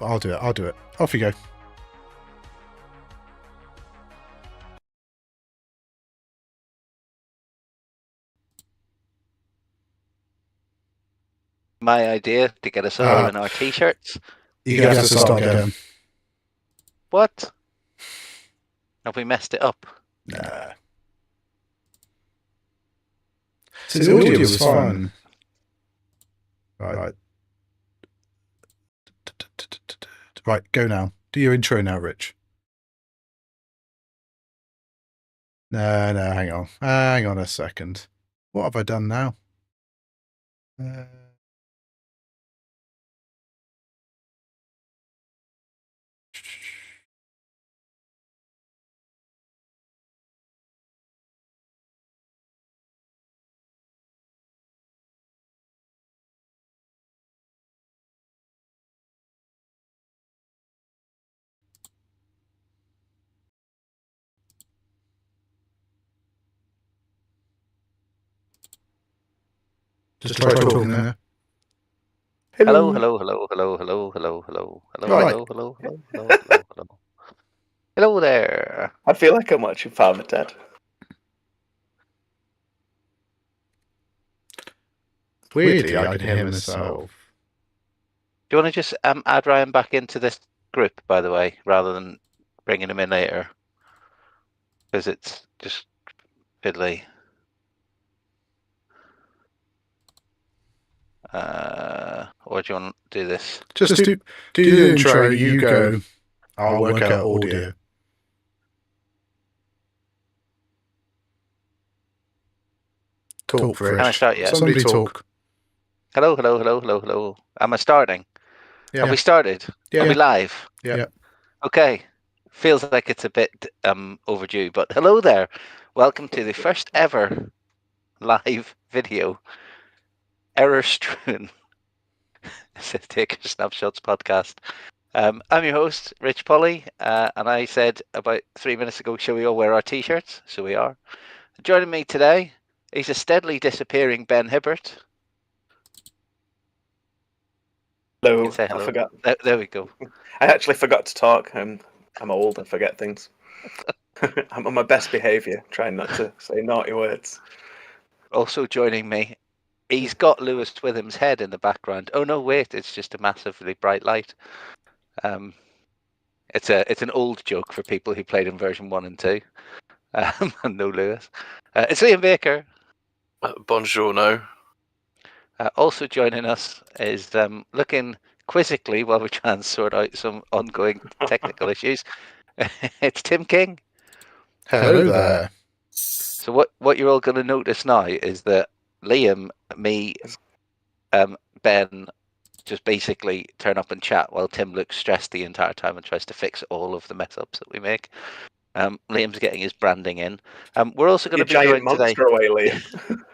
I'll do it. Off you go. My idea to get us all in our t-shirts. You have to start again. What? Have we messed it up? Nah. See, the audio was fine. Right. Right, go now. Do your intro now, Rich. No, hang on. Hang on a second. What have I done now? Just try talking there. Hello. Hello there. I feel like I'm watching Farmer Dad. Weirdly, I can hear myself. Do you want to just add Ryan back into this group, by the way, rather than bringing him in later? Because it's just fiddly. Or do you want to do this? Just do the intro, you go. I'll work out audio. Talk for Can I start yet? Somebody talk. Hello. Am I starting? Yeah. Have we started? Yeah. Are we live? Yeah. Okay. Feels like it's a bit overdue, but hello there. Welcome to the first ever live video. Error strewn. Sith Taker Snapshots podcast. I'm your host, Rich Polly, and I said about 3 minutes ago, shall we all wear our t-shirts? So we are. Joining me today, he's a steadily disappearing Ben Hibbert. Hello. Say hello. I forgot. There we go. I actually forgot to talk. I'm old. I forget things. I'm on my best behaviour, trying not to say naughty words. Also joining me, he's got Lewis Witham's head in the background. Oh no, wait, it's just a massively bright light. It's an old joke for people who played in version 1 and 2. And no Lewis. It's Liam Baker. Buongiorno. Also joining us is looking quizzically while we try and sort out some ongoing technical issues. It's Tim King. Hello there. So what you're all going to notice now is that Liam, me, Ben just basically turn up and chat while Tim looks stressed the entire time and tries to fix all of the mess ups that we make. Liam's getting his branding in. We're also going to be giant joined today. monster away, Liam.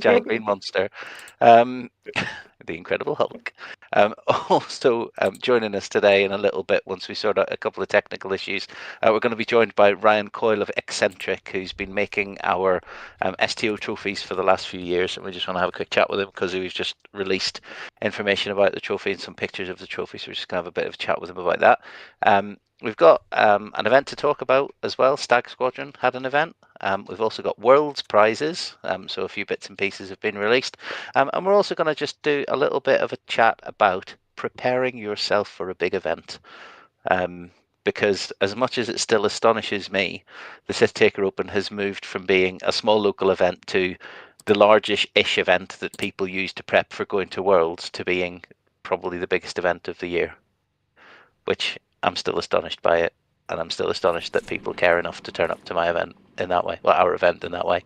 Giant green monster. The Incredible Hulk. Also joining us today in a little bit, once we sort out a couple of technical issues, we're going to be joined by Ryan Coyle of Eccentric, who's been making our STO trophies for the last few years, and we just want to have a quick chat with him because we've just released information about the trophy and some pictures of the trophy, so we're just going to have a bit of a chat with him about that. We've got an event to talk about as well. Stag Squadron had an event. We've also got Worlds prizes, so a few bits and pieces have been released. And we're also going to just do a little bit of a chat about preparing yourself for a big event. Because as much as it still astonishes me, the Sith Taker Open has moved from being a small local event to the largest-ish event that people use to prep for going to Worlds to being probably the biggest event of the year, which I'm still astonished by it, and I'm still astonished that people care enough to turn up to my event in that way, well, our event in that way.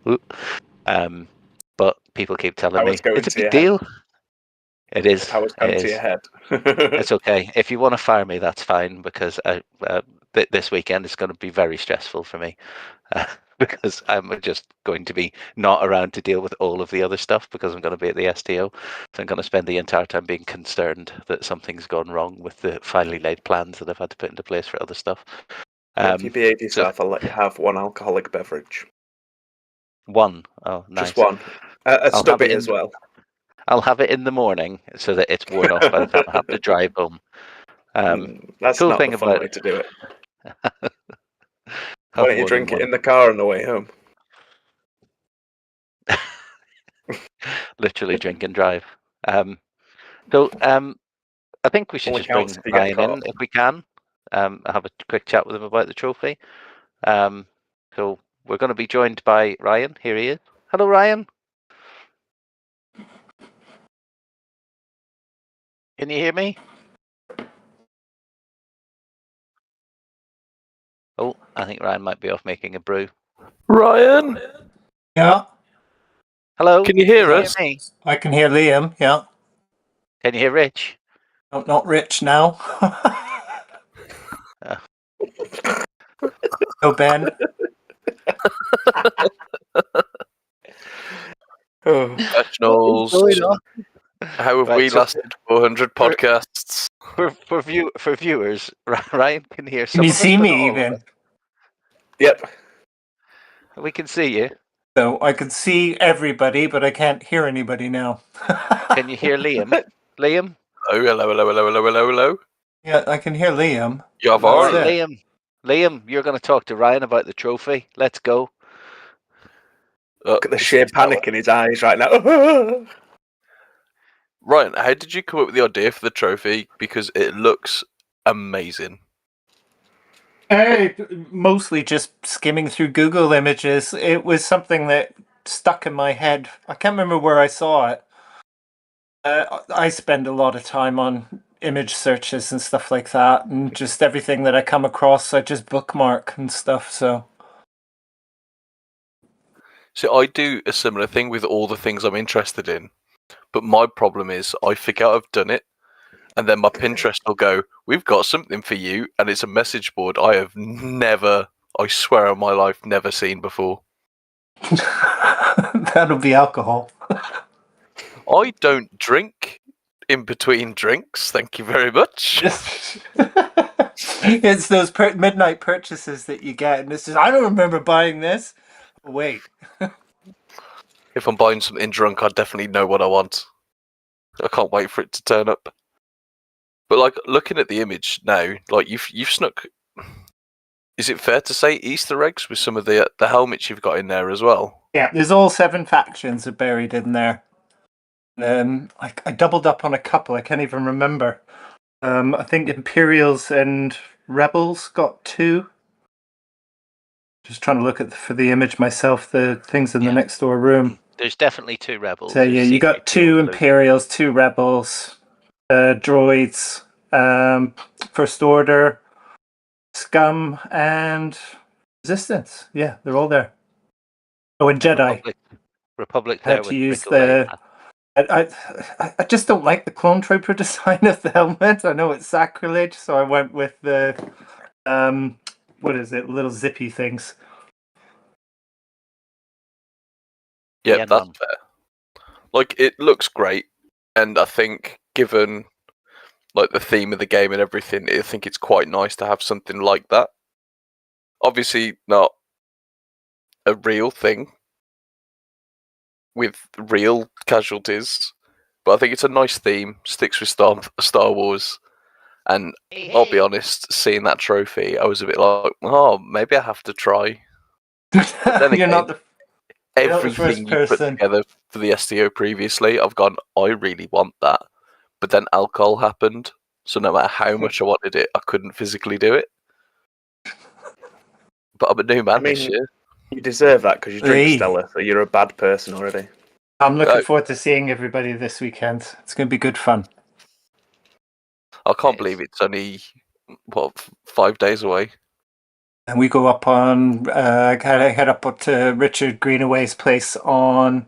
But people keep telling me it's a big deal. It is. How was going to your head? It's okay. If you want to fire me, that's fine, because this weekend is going to be very stressful for me. Because I'm just going to be not around to deal with all of the other stuff because I'm going to be at the STO. So I'm going to spend the entire time being concerned that something's gone wrong with the finely laid plans that I've had to put into place for other stuff. If you behave yourself, I'll let you have one alcoholic beverage. One? Oh, nice. Just one. A stubby as well. I'll have it in the morning so that it's worn off by the time I have to drive home. That's cool not thing the fun about way to do it. have Why don't you more than drink it one. in the car on the way home? Literally drink and drive. I think we should Only just counts bring if you get Ryan caught. in if we can. Have a quick chat with him about the trophy. So we're going to be joined by Ryan. Here he is. Hello, Ryan. Can you hear me? Oh, I think Ryan might be off making a brew. Ryan, Yeah, Hello. can you hear us? Me? I can hear Liam. Yeah, Can you hear Rich? not Rich now. No, Ben. Oh, Professionals. How have Right, we so lasted 400 for- podcasts? for viewers, Ryan can hear some Can you of us, see but me not all of even? us. yep. We can see you. So I can see everybody, but I can't hear anybody now. Can you hear Liam? Liam? Hello. Yeah, I can hear Liam. Jawohl. That's it. Liam, you're going to talk to Ryan about the trophy. Let's go. Look at the sheer panic in his eyes right now. Ryan, how did you come up with the idea for the trophy? Because it looks amazing. Mostly just skimming through Google Images. It was something that stuck in my head. I can't remember where I saw it. I spend a lot of time on image searches and stuff like that, and just everything that I come across, I just bookmark and stuff. So I do a similar thing with all the things I'm interested in. But my problem is I forget I've done it. And then my Pinterest will go, we've got something for you. And it's a message board I have never, I swear on my life, never seen before. that'll be alcohol. I don't drink in between drinks. Thank you very much. It's those midnight purchases that you get, and it's just, I don't remember buying this. Wait. If I'm buying something drunk, I definitely know what I want. I can't wait for it to turn up. But like looking at the image now, like you've snuck. Is it fair to say Easter eggs with some of the helmets you've got in there as well? Yeah, there's all 7 factions are buried in there. I doubled up on a couple. I can't even remember. I think Imperials and Rebels got 2. Just trying to look for the image myself. The things in the next door room. There's definitely 2 rebels. So yeah, There's you got C3PO 2 and Luke. Imperials, 2 Rebels, droids, First Order, Scum, and Resistance. Yeah, they're all there. Oh, and Jedi. Republic Had there to with use Brick I just don't like the clone trooper design of the helmet. I know it's sacrilege, so I went with the what is it, little zippy things. Yeah, that's fair. Like it looks great, and I think given like the theme of the game and everything, I think it's quite nice to have something like that. Obviously, not a real thing with real casualties, but I think it's a nice theme. Sticks with Star Wars, and I'll be honest, seeing that trophy, I was a bit like, oh, maybe I have to try. But then You're again, not the everything you put together for the STO previously, I've gone, I really want that. But then alcohol happened, so no matter how much I wanted it, I couldn't physically do it. But I'm a new man this year. You deserve that because you drink Stella, so you're a bad person already. I'm looking forward to seeing everybody this weekend. It's going to be good fun. I can't believe it's only, 5 days away. And we go up on, head up to Richard Greenaway's place on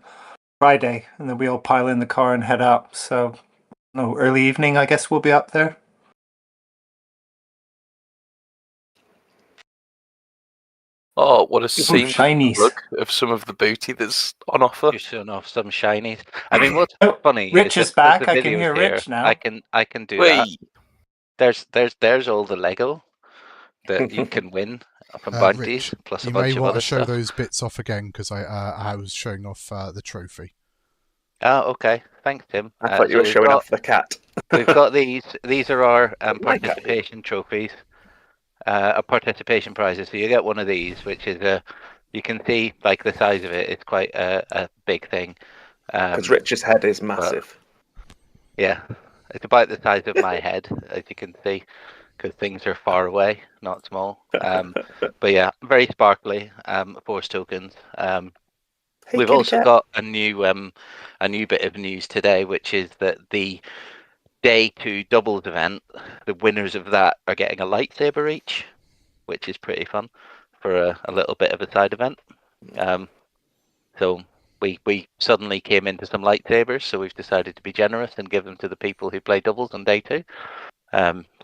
Friday, and then we all pile in the car and head up. So, early evening, I guess we'll be up there. Oh, what a seamless shinies. look of some of the booty that's on offer. You're showing off some shinies. I mean, what's funny Rich is is that because back. the I can video's hear here, Rich now. I can do that. There's all the Lego that you can win from bounties, Rich, plus a you bunch may of want other to show stuff. those bits off again because I was showing off the trophy. Oh, okay. Thanks, Tim. I thought you so were showing off the cat. we've got these. These are our My cat. participation trophies, participation prizes. So you get one of these, which is you can see like the size of it. It's quite a big thing. Because Rich's head is massive. Yeah, it's about the size of my head, as you can see, because things are far away, not small. But yeah, very sparkly. Force tokens. Hey, We've kitty also cat. got a new bit of news today, which is that the Day 2 doubles event, the winners of that are getting a lightsaber each, which is pretty fun for a little bit of a side event. So we suddenly came into some lightsabers, so we've decided to be generous and give them to the people who play doubles on Day 2.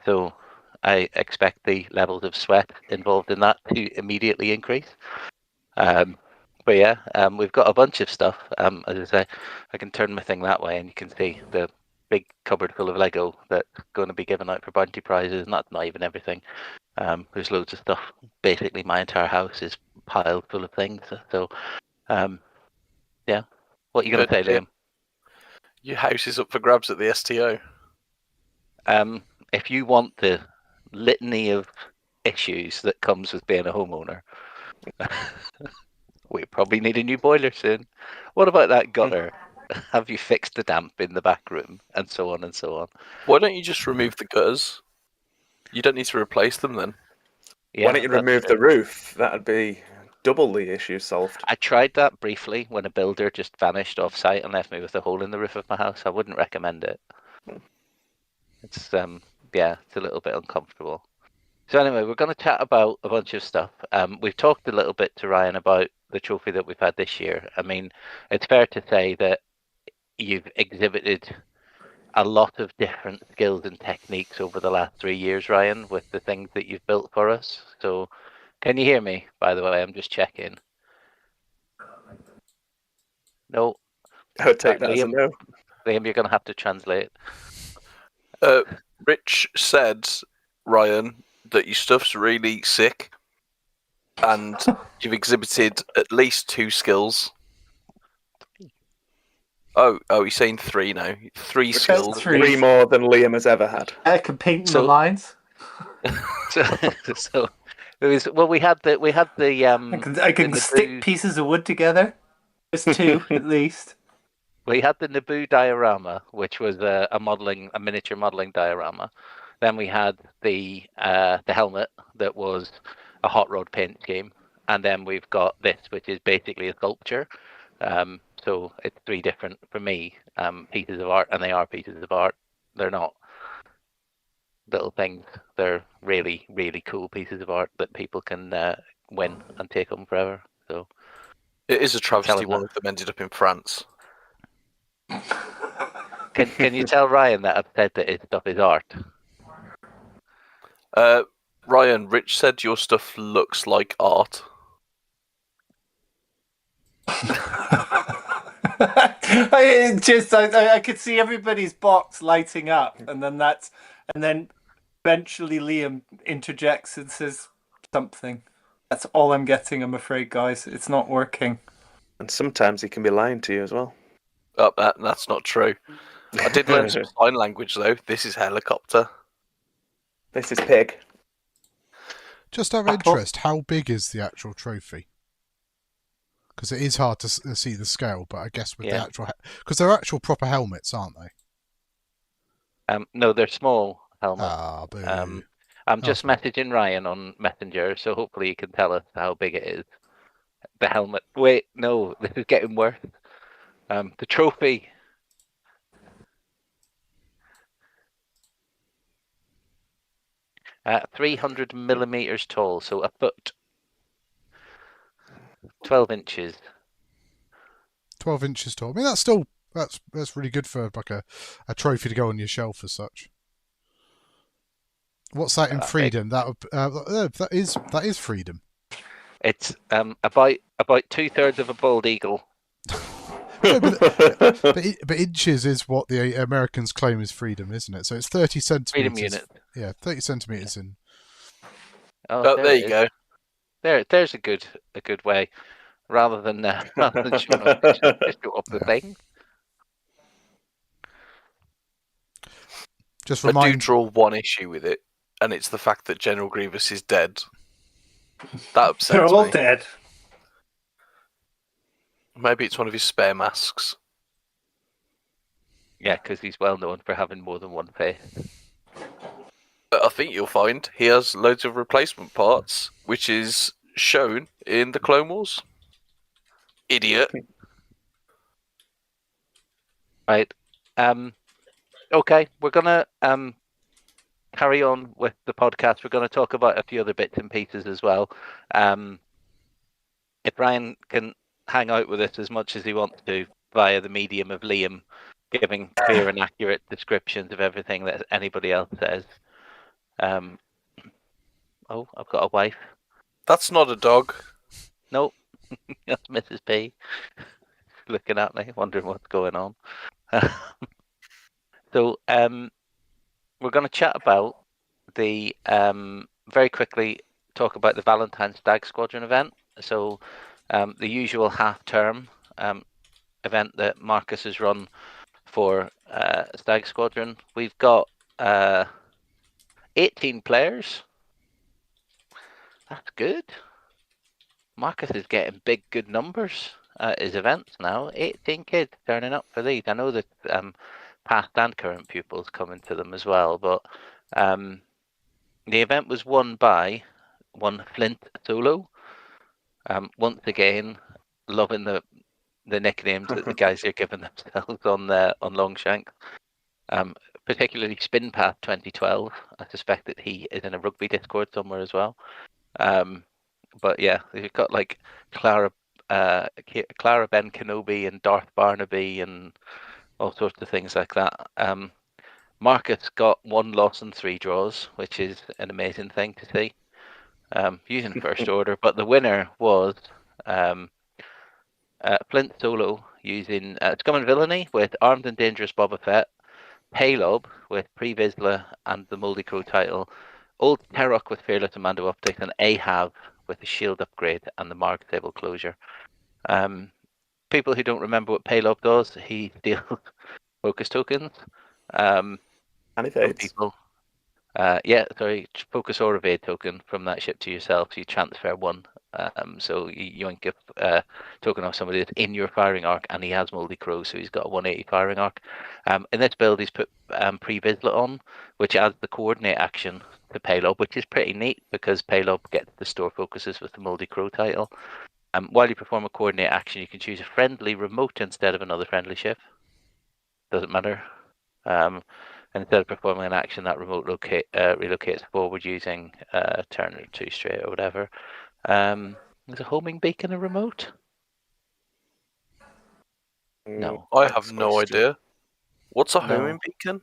So I expect the levels of sweat involved in that to immediately increase. But yeah, we've got a bunch of stuff. As I say, I can turn my thing that way, and you can see the big cupboard full of Lego that's going to be given out for bounty prizes. Not even everything. There's loads of stuff. Basically, my entire house is piled full of things. So, yeah. What are you going to say, Liam? Your house is up for grabs at the STO. If you want the litany of issues that comes with being a homeowner, we probably need a new boiler soon. What about that gutter? Have you fixed the damp in the back room? And so on and so on. Why don't you just remove the gutters? You don't need to replace them then. Yeah, Why don't you that's remove true. the roof? That'd be double the issue solved. I tried that briefly when a builder just vanished off site and left me with a hole in the roof of my house. I wouldn't recommend it. It's it's a little bit uncomfortable. So anyway, we're going to chat about a bunch of stuff. We've talked a little bit to Ryan about the trophy that we've had this year. I mean, it's fair to say that you've exhibited a lot of different skills and techniques over the last 3 years, Ryan, with the things that you've built for us. So can you hear me, by the way? I'm just checking. No. I would take that as a Liam, no. Liam, you're going to have to translate. Rich said, Ryan, that your stuff's really sick, and you've exhibited at least 2 skills. Oh, he's saying 3 now. 3 skills. Three more than Liam has ever had. I can paint So- the lines. So it was we had the I can the stick Naboo- pieces of wood together. There's 2 at least. we had the Naboo diorama, which was a miniature modeling diorama. Then we had the helmet that was a hot rod paint scheme, and then we've got this, which is basically a sculpture. So it's 3 different, for me, pieces of art, and they are pieces of art. They're not little things. They're really, really cool pieces of art that people can win and take home forever. So It is a travesty Tell him one that. of them ended up in France. can you tell Ryan that I've said that his stuff is art? Ryan, Rich said your stuff looks like art. I could see everybody's box lighting up, and then eventually Liam interjects and says something. That's all I'm getting, I'm afraid, guys. It's not working. And sometimes he can be lying to you as well. Oh, that's not true. I did learn some sign language though. This is helicopter. This is pig. Just out of interest, how big is the actual trophy? Because it is hard to see the scale, but I guess with the actual... Because they're actual proper helmets, aren't they? No, they're small helmets. Ah, boo. I'm just messaging Ryan on Messenger, so hopefully he can tell us how big it is. The helmet. Wait, no, this is getting worse. The trophy. Uh, 300 millimeters tall, so a foot. 12 inches. 12 inches tall. I mean, that's still... That's really good for like a trophy to go on your shelf as such. What's that in freedom? That is freedom. It's about 2/3 of a bald eagle. No, but inches is what the Americans claim is freedom, isn't it? So it's 30 centimeters. Freedom unit. Yeah, 30 centimeters in. Oh, there you go. There's a good way, rather than just go up the thing. Just I do remind. draw one issue with it, and it's the fact that General Grievous is dead. That upsets They're all me. dead. Maybe it's one of his spare masks. Yeah, because he's well known for having more than one face. But I think you'll find he has loads of replacement parts, which is shown in the Clone Wars. Idiot. Right. Okay, we're gonna carry on with the podcast. We're going to talk about a few other bits and pieces as well. If Ryan can hang out with us as much as he wants to via the medium of Liam giving clear and accurate descriptions of everything that anybody else says. Oh, I've got a wife. That's not a dog. Nope, that's Mrs. P. Looking at me, wondering what's going on. So, we're going to chat about the very quickly talk about the Valentine's Stag Squadron event. So, the usual half-term event that Marcus has run for Stag Squadron. We've got 18 players. That's good. Marcus is getting big, good numbers at his events now. 18 kids turning up for these. I know that past and current pupils come into them as well, but the event was won by one Flint Solo. Once again, loving the nicknames that the guys are giving themselves on Longshank. Particularly Spin Path 2012. I suspect that he is in a rugby Discord somewhere as well. But yeah, you've got like Clara Ben Kenobi and Darth Barnaby and all sorts of things like that. Marcus got 1 loss and 3 draws, which is an amazing thing to see. Using first order, but the winner was Flint Solo using Scum and Villainy with Armed and Dangerous Boba Fett, Paylob with Pre Vizsla and the Moldy Crow title, Old Terok with Fearless Commando Optics, and Ahab with the Shield upgrade and the Mark Table closure. People who don't remember what Paylob does, he steals focus tokens. And evades. People, focus or evade token from that ship to yourself. So you transfer one. So you yank a token off somebody that's in your firing arc, and he has Moldy Crow, so he's got a 180 firing arc. In this build, he's put Pre Vizsla on, which adds the coordinate action to Paylob, which is pretty neat because Paylob gets the store focuses with the Moldy Crow title. While you perform a coordinate action, you can choose a friendly remote instead of another friendly ship. Doesn't matter. And instead of performing an action, that remote relocates forward using turn or 2 straight or whatever. Is a homing beacon a remote? No. I have no idea. What's a homing beacon?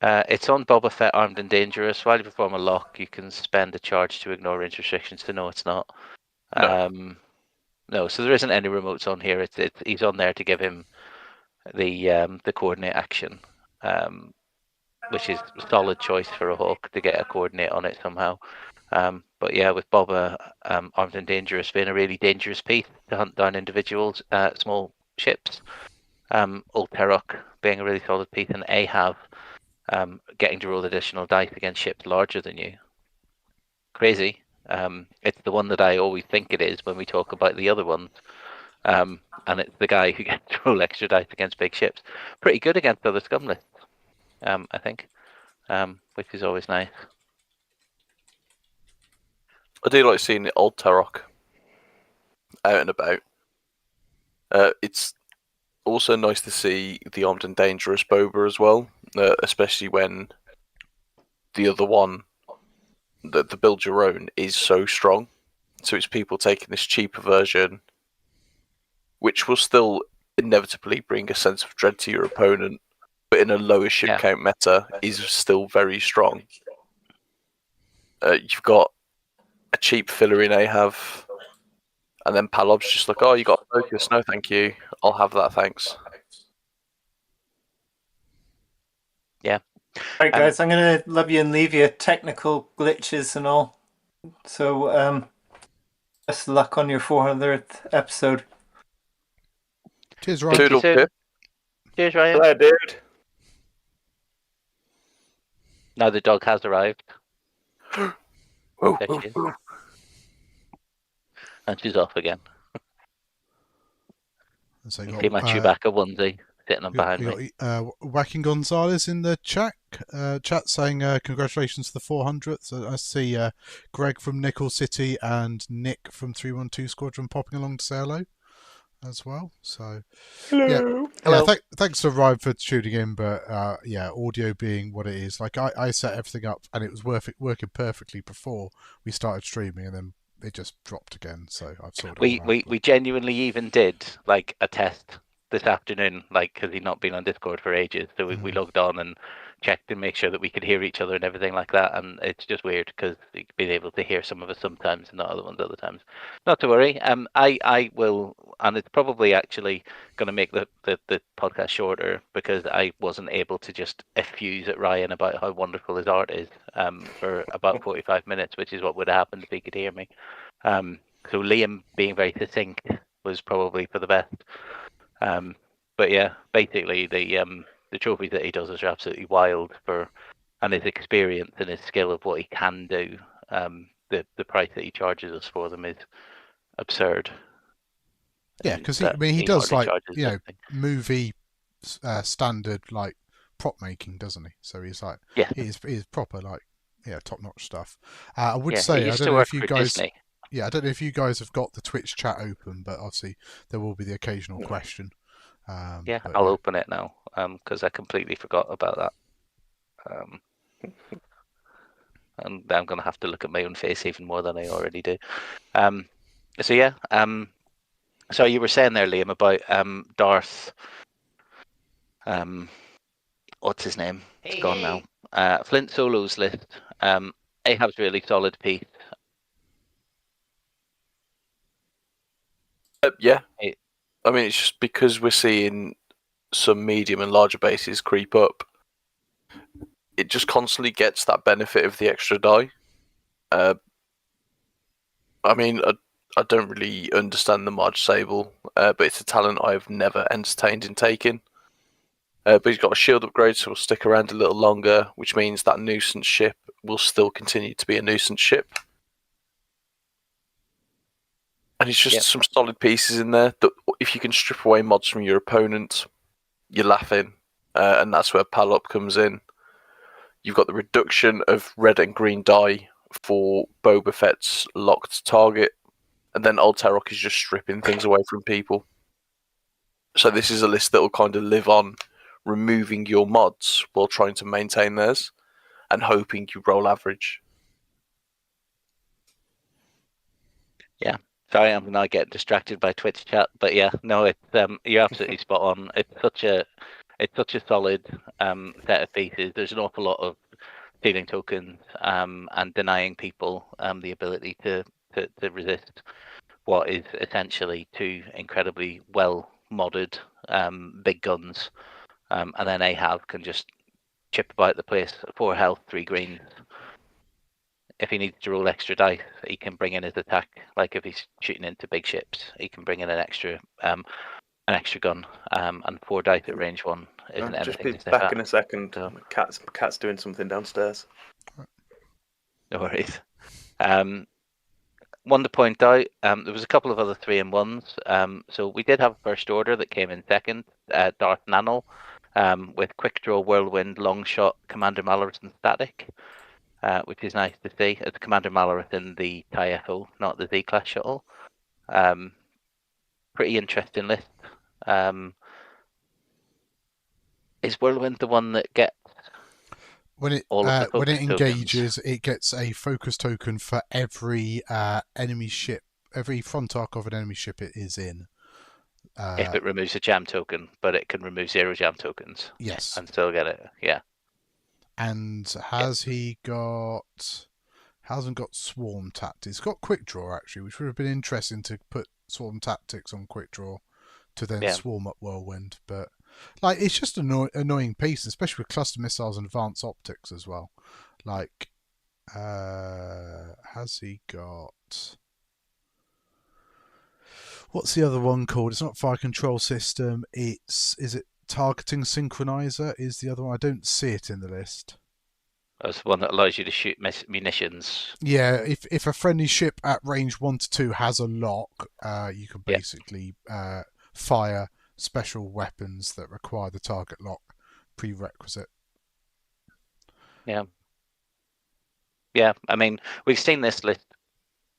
It's on Boba Fett Armed and Dangerous. While you perform a lock, you can spend a charge to ignore range restrictions. So no, it's not. No, so there isn't any remotes on here. He's on there to give him the coordinate action, which is a solid choice for a Hawk to get a coordinate on it somehow. But yeah, with Boba Armed and Dangerous being a really dangerous piece to hunt down individuals, small ships, Old Terok being a really solid piece, and Ahab getting to roll additional dice against ships larger than you. Crazy. It's the one that I always think it is when we talk about the other ones. And it's the guy who gets to roll extra dice against big ships. Pretty good against other scum lists, I think, which is always nice. I do like seeing the Old Terok out and about. It's also nice to see the Armed and Dangerous Boba as well, especially when the other one, the Build Your Own, is so strong. So it's people taking this cheaper version, which will still inevitably bring a sense of dread to your opponent, but in a lower ship count meta is still very strong. You've got a cheap filler in Ahab, and then Palob's just like, oh, you got focus, no thank you, I'll have that, thanks. Yeah. Alright guys, I'm going to love you and leave you technical glitches and all. So, best of luck on your 400th episode. Cheers, Ryan. Toodle pip. Cheers, Ryan. Hello, dude. Now the dog has arrived. Oh, There oh, she is. oh. And she's off again. So You you see my got, Chewbacca onesie sitting on behind me. Whacking Gonzalez in the chat saying congratulations to the 400th. So I see Greg from Nickel City and Nick from 312 Squadron popping along to say hello as well. So Hello. Hello. thanks to Ryan for tuning in, but audio being what it is, like I set everything up and it was working perfectly before we started streaming, and then it just dropped again. So I've sorted it all out. We genuinely even did like a test this afternoon, like because he'd not been on Discord for ages. So we logged on and checked to make sure that we could hear each other and everything like that. And it's just weird because being able to hear some of us sometimes and not other ones other times. Not to worry. I will, and it's probably actually going to make the podcast shorter because I wasn't able to just effuse at Ryan about how wonderful his art is for about 45 minutes, which is what would have happened if he could hear me. So Liam being very succinct was probably for the best. But yeah, basically the trophies that he does are absolutely wild and his experience and his skill of what he can do. The price that he charges us for them is absurd. Yeah, because he does like movie standard like prop making, doesn't he? So he's like he's proper like top notch stuff. I would say I don't know if you guys. Disney. Yeah, I don't know if you guys have got the Twitch chat open, but obviously there will be the occasional question. I'll open it now because I completely forgot about that. And I'm going to have to look at my own face even more than I already do. So you were saying there, Liam, about Darth. What's his name? It's gone now. Flint Solo's list. Ahab's really solid piece. Yeah. I mean, it's just because we're seeing some medium and larger bases creep up, it just constantly gets that benefit of the extra die. I mean, I don't really understand the Marge Sable, but it's a talent I've never entertained in taking. But he's got a shield upgrade, so he'll stick around a little longer, which means that nuisance ship will still continue to be a nuisance ship. And it's just some solid pieces in there that if you can strip away mods from your opponent, you're laughing. And that's where Pal Up comes in. You've got the reduction of red and green die for Boba Fett's locked target. And then Old Tarok is just stripping things away from people. So this is a list that will kind of live on removing your mods while trying to maintain theirs and hoping you roll average. Yeah. Sorry, I'm not getting distracted by Twitch chat, but yeah, no, it's you're absolutely spot on. It's such a solid set of pieces. There's an awful lot of stealing tokens and denying people the ability to resist what is essentially two incredibly well modded big guns, and then Ahab can just chip about the place. 4 health, 3 green. If he needs to roll extra dice, he can bring in his attack. Like if he's shooting into big ships, he can bring in an extra gun. And 4 dice at range 1 isn't anything. Just be to back in a second. So. Cat's doing something downstairs. No worries. One to point out, there was a couple of other 3-in-1s. So we did have a first order that came in second, Darth Nanel, with quick draw, whirlwind, long shot, Commander Malorith, and static. Which is nice to see. It's Commander Malorith in the TIE Echo, not the Z-Class shuttle. Pretty interesting list. Is Whirlwind the one that gets when it engages, it gets a focus token for every enemy ship, every front arc of an enemy ship it is in. If it removes a jam token, but it can remove 0 jam tokens. Yes. And still get it. Yeah. And hasn't got swarm tactics. It's got quick draw actually, which would have been interesting to put swarm tactics on quick draw to then swarm up whirlwind. But like it's just an annoying piece, especially with cluster missiles and advanced optics as well. Like, has he got? What's the other one called? It's not fire control system. Is it targeting synchronizer? Is the other one? I don't see it in the list. That's one that allows you to shoot munitions. Yeah, if a friendly ship at range 1 to 2 has a lock, you can basically fire special weapons that require the target lock prerequisite. Yeah. Yeah, I mean, we've seen this list.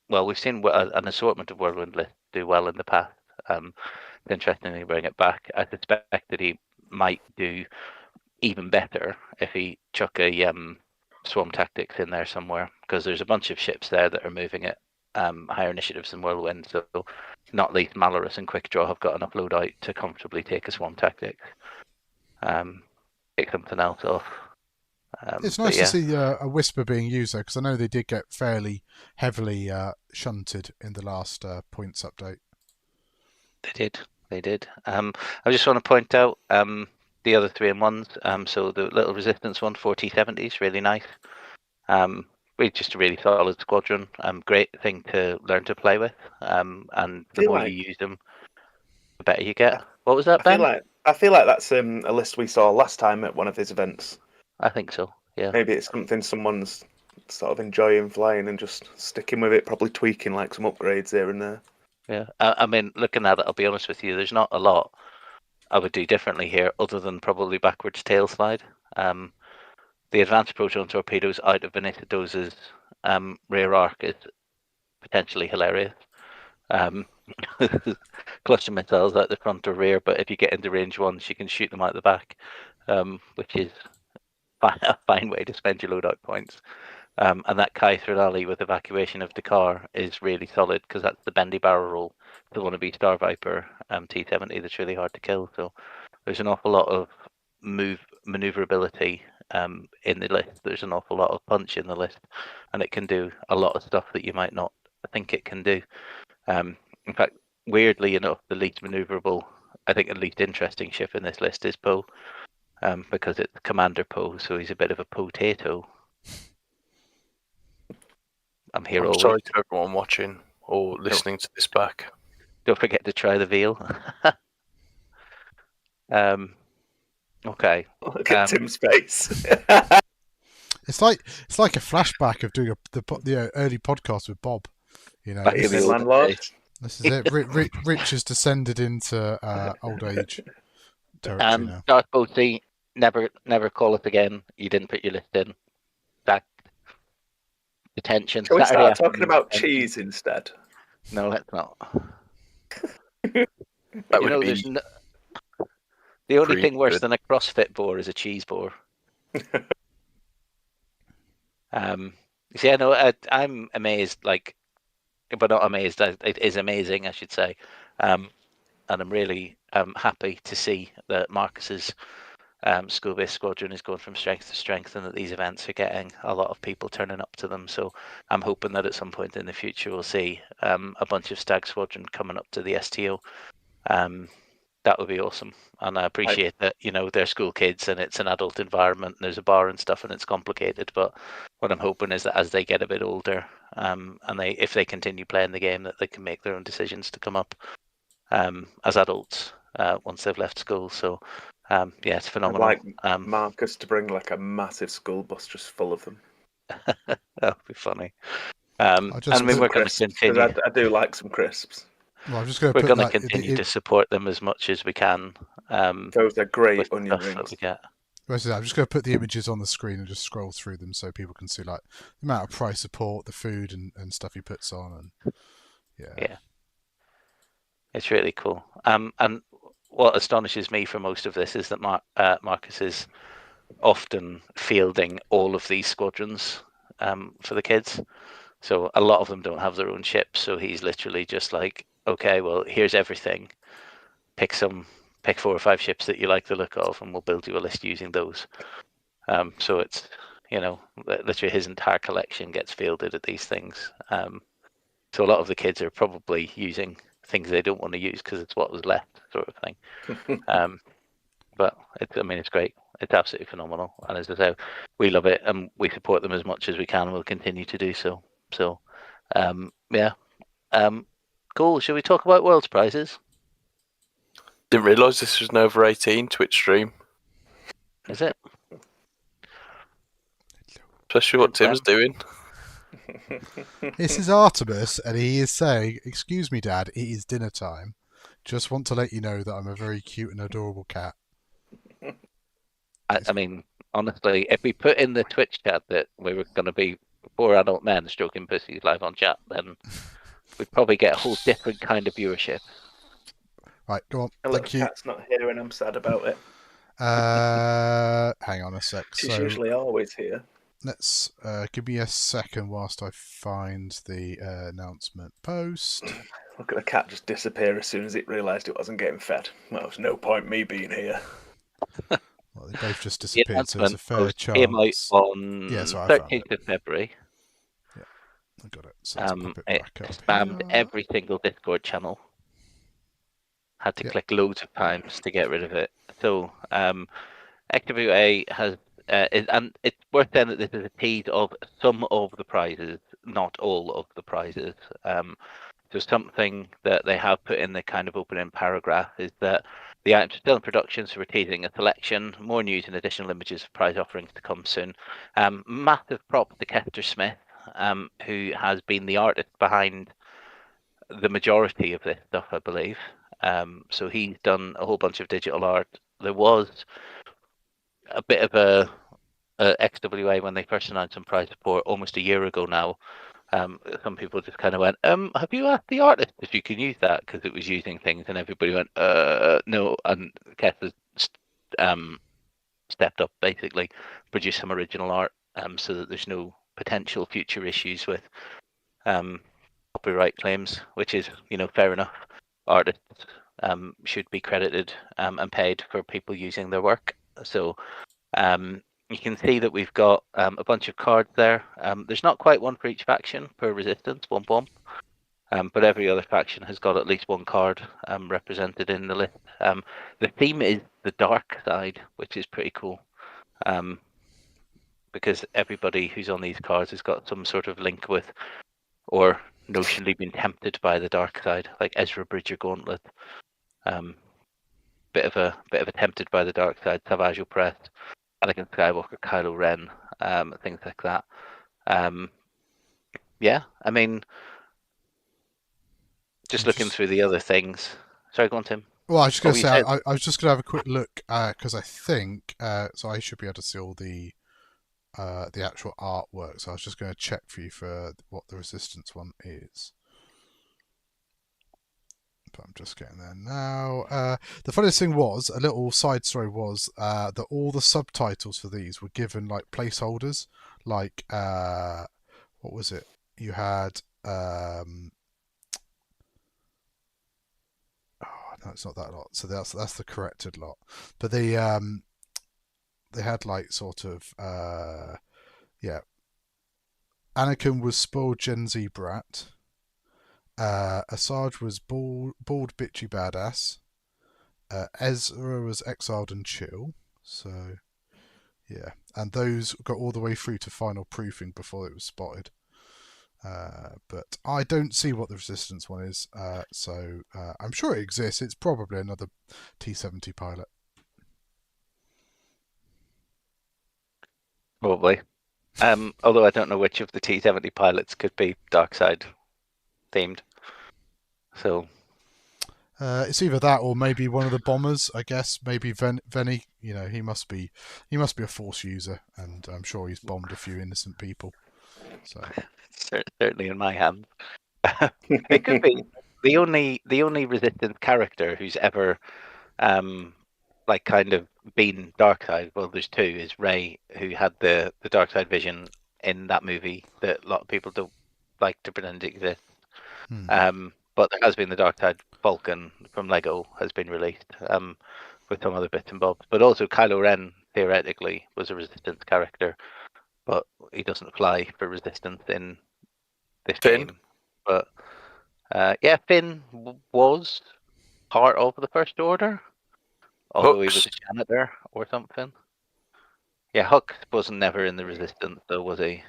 Well, we've seen an assortment of Whirlwind lists do well in the past. Interestingly, bring it back. I suspect that he might do even better if he chuck a swarm tactics in there somewhere, because there's a bunch of ships there that are moving at higher initiatives than Whirlwind. So, not least Malorus and Quickdraw have got enough loadout to comfortably take a swarm tactic. Take something else off. It's nice to see a Whisper being used though, because I know they did get fairly heavily shunted in the last points update. They did. I just want to point out the other 3-in-1s. So the little resistance one, 4T70s, really nice. Really just a really solid squadron. Great thing to learn to play with. And the more you use them, the better you get. What was that, Ben? I feel like that's a list we saw last time at one of his events. I think so. Yeah. Maybe it's something someone's sort of enjoying flying and just sticking with it, probably tweaking like some upgrades here and there. Yeah. I mean, looking at it, I'll be honest with you, there's not a lot I would do differently here, other than probably backwards tail slide. The advanced proton torpedoes out of Benedicto's rear arc is potentially hilarious. Cluster missiles out the front or rear, but if you get into range ones, you can shoot them out the back, which is a fine way to spend your loadout points. And that Kai Thrali with evacuation of the car is really solid, because that's the bendy barrel roll to want to be Star Viper T70 that's really hard to kill. So there's an awful lot of maneuverability in the list. There's an awful lot of punch in the list, and it can do a lot of stuff that you might not think it can do. In fact, weirdly enough, the least maneuverable, I think the least interesting ship in this list is Poe, because it's Commander Poe, so he's a bit of a potato. I'm sorry to everyone watching or listening to this back. Don't forget to try the veal. Okay. Look at Tim's face. It's like a flashback of doing the early podcast with Bob. You know, this is it. Rich has descended into old age territory now. Darth Boaty, never call us again. You didn't put your list in. Back. Detention. Can we start talking about cheese instead? No, let's not. That would be the only thing worse than a CrossFit boar is a cheese boar. See, I know I'm amazed, but not amazed. It is amazing, I should say, and I'm really happy to see that Marcus's school-based squadron is going from strength to strength, and that these events are getting a lot of people turning up to them. So I'm hoping that at some point in the future we'll see a bunch of Stag Squadron coming up to the STO. That would be awesome, and I appreciate that they're school kids and it's an adult environment and there's a bar and stuff and it's complicated. But what I'm hoping is that as they get a bit older, and if they continue playing the game, that they can make their own decisions to come up as adults once they've left school. So yeah, it's phenomenal. I'd like Marcus to bring a massive school bus just full of them. That would be funny. I mean, we're going to continue. I do like some crisps. Well, I'm just going we're going to continue to support them as much as we can. Those are great onion rings. That we get. I'm just going to put the images on the screen and just scroll through them so people can see the amount of price support, the food and stuff he puts on, and yeah, it's really cool. And what astonishes me for most of this is that Marcus is often fielding all of these squadrons for the kids. So a lot of them don't have their own ships. So he's literally just like, okay, well, here's everything. Pick 4 or 5 ships that you like the look of, and we'll build you a list using those. So it's, literally his entire collection gets fielded at these things. So a lot of the kids are probably using things they don't want to use because it's what was left, sort of thing. But it's great. It's absolutely phenomenal. And as I say, we love it and we support them as much as we can. And we'll continue to do so. So, yeah. Cool. Shall we talk about World's Prizes? Didn't realise this was an over 18 Twitch stream. Is it? Especially what Tim's doing. This is Artemis, and he is saying, "Excuse me, Dad, it is dinner time. Just want to let you know that I'm a very cute and adorable cat." I mean, honestly, if we put in the Twitch chat that we were going to be 4 adult men stroking pussies live on chat, then we'd probably get a whole different kind of viewership. Right, go on. A Thank little you. cat's not here, and I'm sad about it. Hang on a sec. She's usually always here. Let's give me a second whilst I find the announcement post. Look at the cat just disappear as soon as it realised it wasn't getting fed. Well, there's no point me being here. Well, they both just disappeared, so there's a fair Came out chance. on Yeah, so I found 13th of February. Yeah, I got it. So let's pop it It back up spammed here. every single Discord channel. Had to click loads of times to get rid of it. So, XWA has, and it's worth saying that this is a tease of some of the prizes, not all of the prizes. So something that they have put in the kind of opening paragraph is that the items are still in production, so we're teasing a selection, more news and additional images of prize offerings to come soon. Massive prop to Kester Smith, who has been the artist behind the majority of this stuff, I believe. So he's done a whole bunch of digital art. There was a bit of a XWA when they first announced some prize support almost a year ago now. Some people just kind of went, have you asked the artist if you can use that? Because it was using things, and everybody went, no. And Keth has stepped up, basically, produced some original art, so that there's no potential future issues with copyright claims, which is, fair enough. Artists should be credited and paid for people using their work. So you can see that we've got a bunch of cards there. There's not quite one for each faction per resistance, womp womp. But every other faction has got at least one card represented in the list. The theme is the dark side, which is pretty cool. Because everybody who's on these cards has got some sort of link with, or notionally been tempted by the dark side, like Ezra Bridger Gauntlet. Bit of a tempted by the dark side, Savage Press. Anakin Skywalker, Kylo Ren, things like that. Yeah, I mean, just looking through the other things. Sorry, go on, Tim. Well, I was just going to say, I was just going to have a quick look, because I think, so I should be able to see all the actual artwork, so I was just going to check for you for what the Resistance one is. But I'm just getting there now. The funniest thing was, a little side story was, that all the subtitles for these were given like placeholders. Like, what was it? You had, oh no, it's not that lot. So that's the corrected lot. But they had like sort of, yeah. Anakin was spoiled Gen Z brat. Asajj was bald bitchy badass. Ezra was exiled and chill. So, yeah. And those got all the way through to final proofing before it was spotted. But I don't see what the Resistance one is. So I'm sure it exists. It's probably another T-70 pilot. Probably. Although I don't know which of the T-70 pilots could be dark side themed. So it's either that or maybe one of the bombers. I guess maybe Venny. He must be a Force user, and I'm sure he's bombed a few innocent people. So certainly in my hands. It could be the only Resistance character who's ever like kind of been dark side. Well, there's two. Is Rey, who had the dark side vision in that movie that a lot of people don't like to pretend exists. But there has been the dark side Falcon from Lego has been released with some other bits and bobs. But also Kylo Ren theoretically was a Resistance character, but he doesn't fly for Resistance in this game. But yeah, Finn was part of the First Order, although he was a janitor or something. Yeah, Hux wasn't never in the Resistance, though, was he?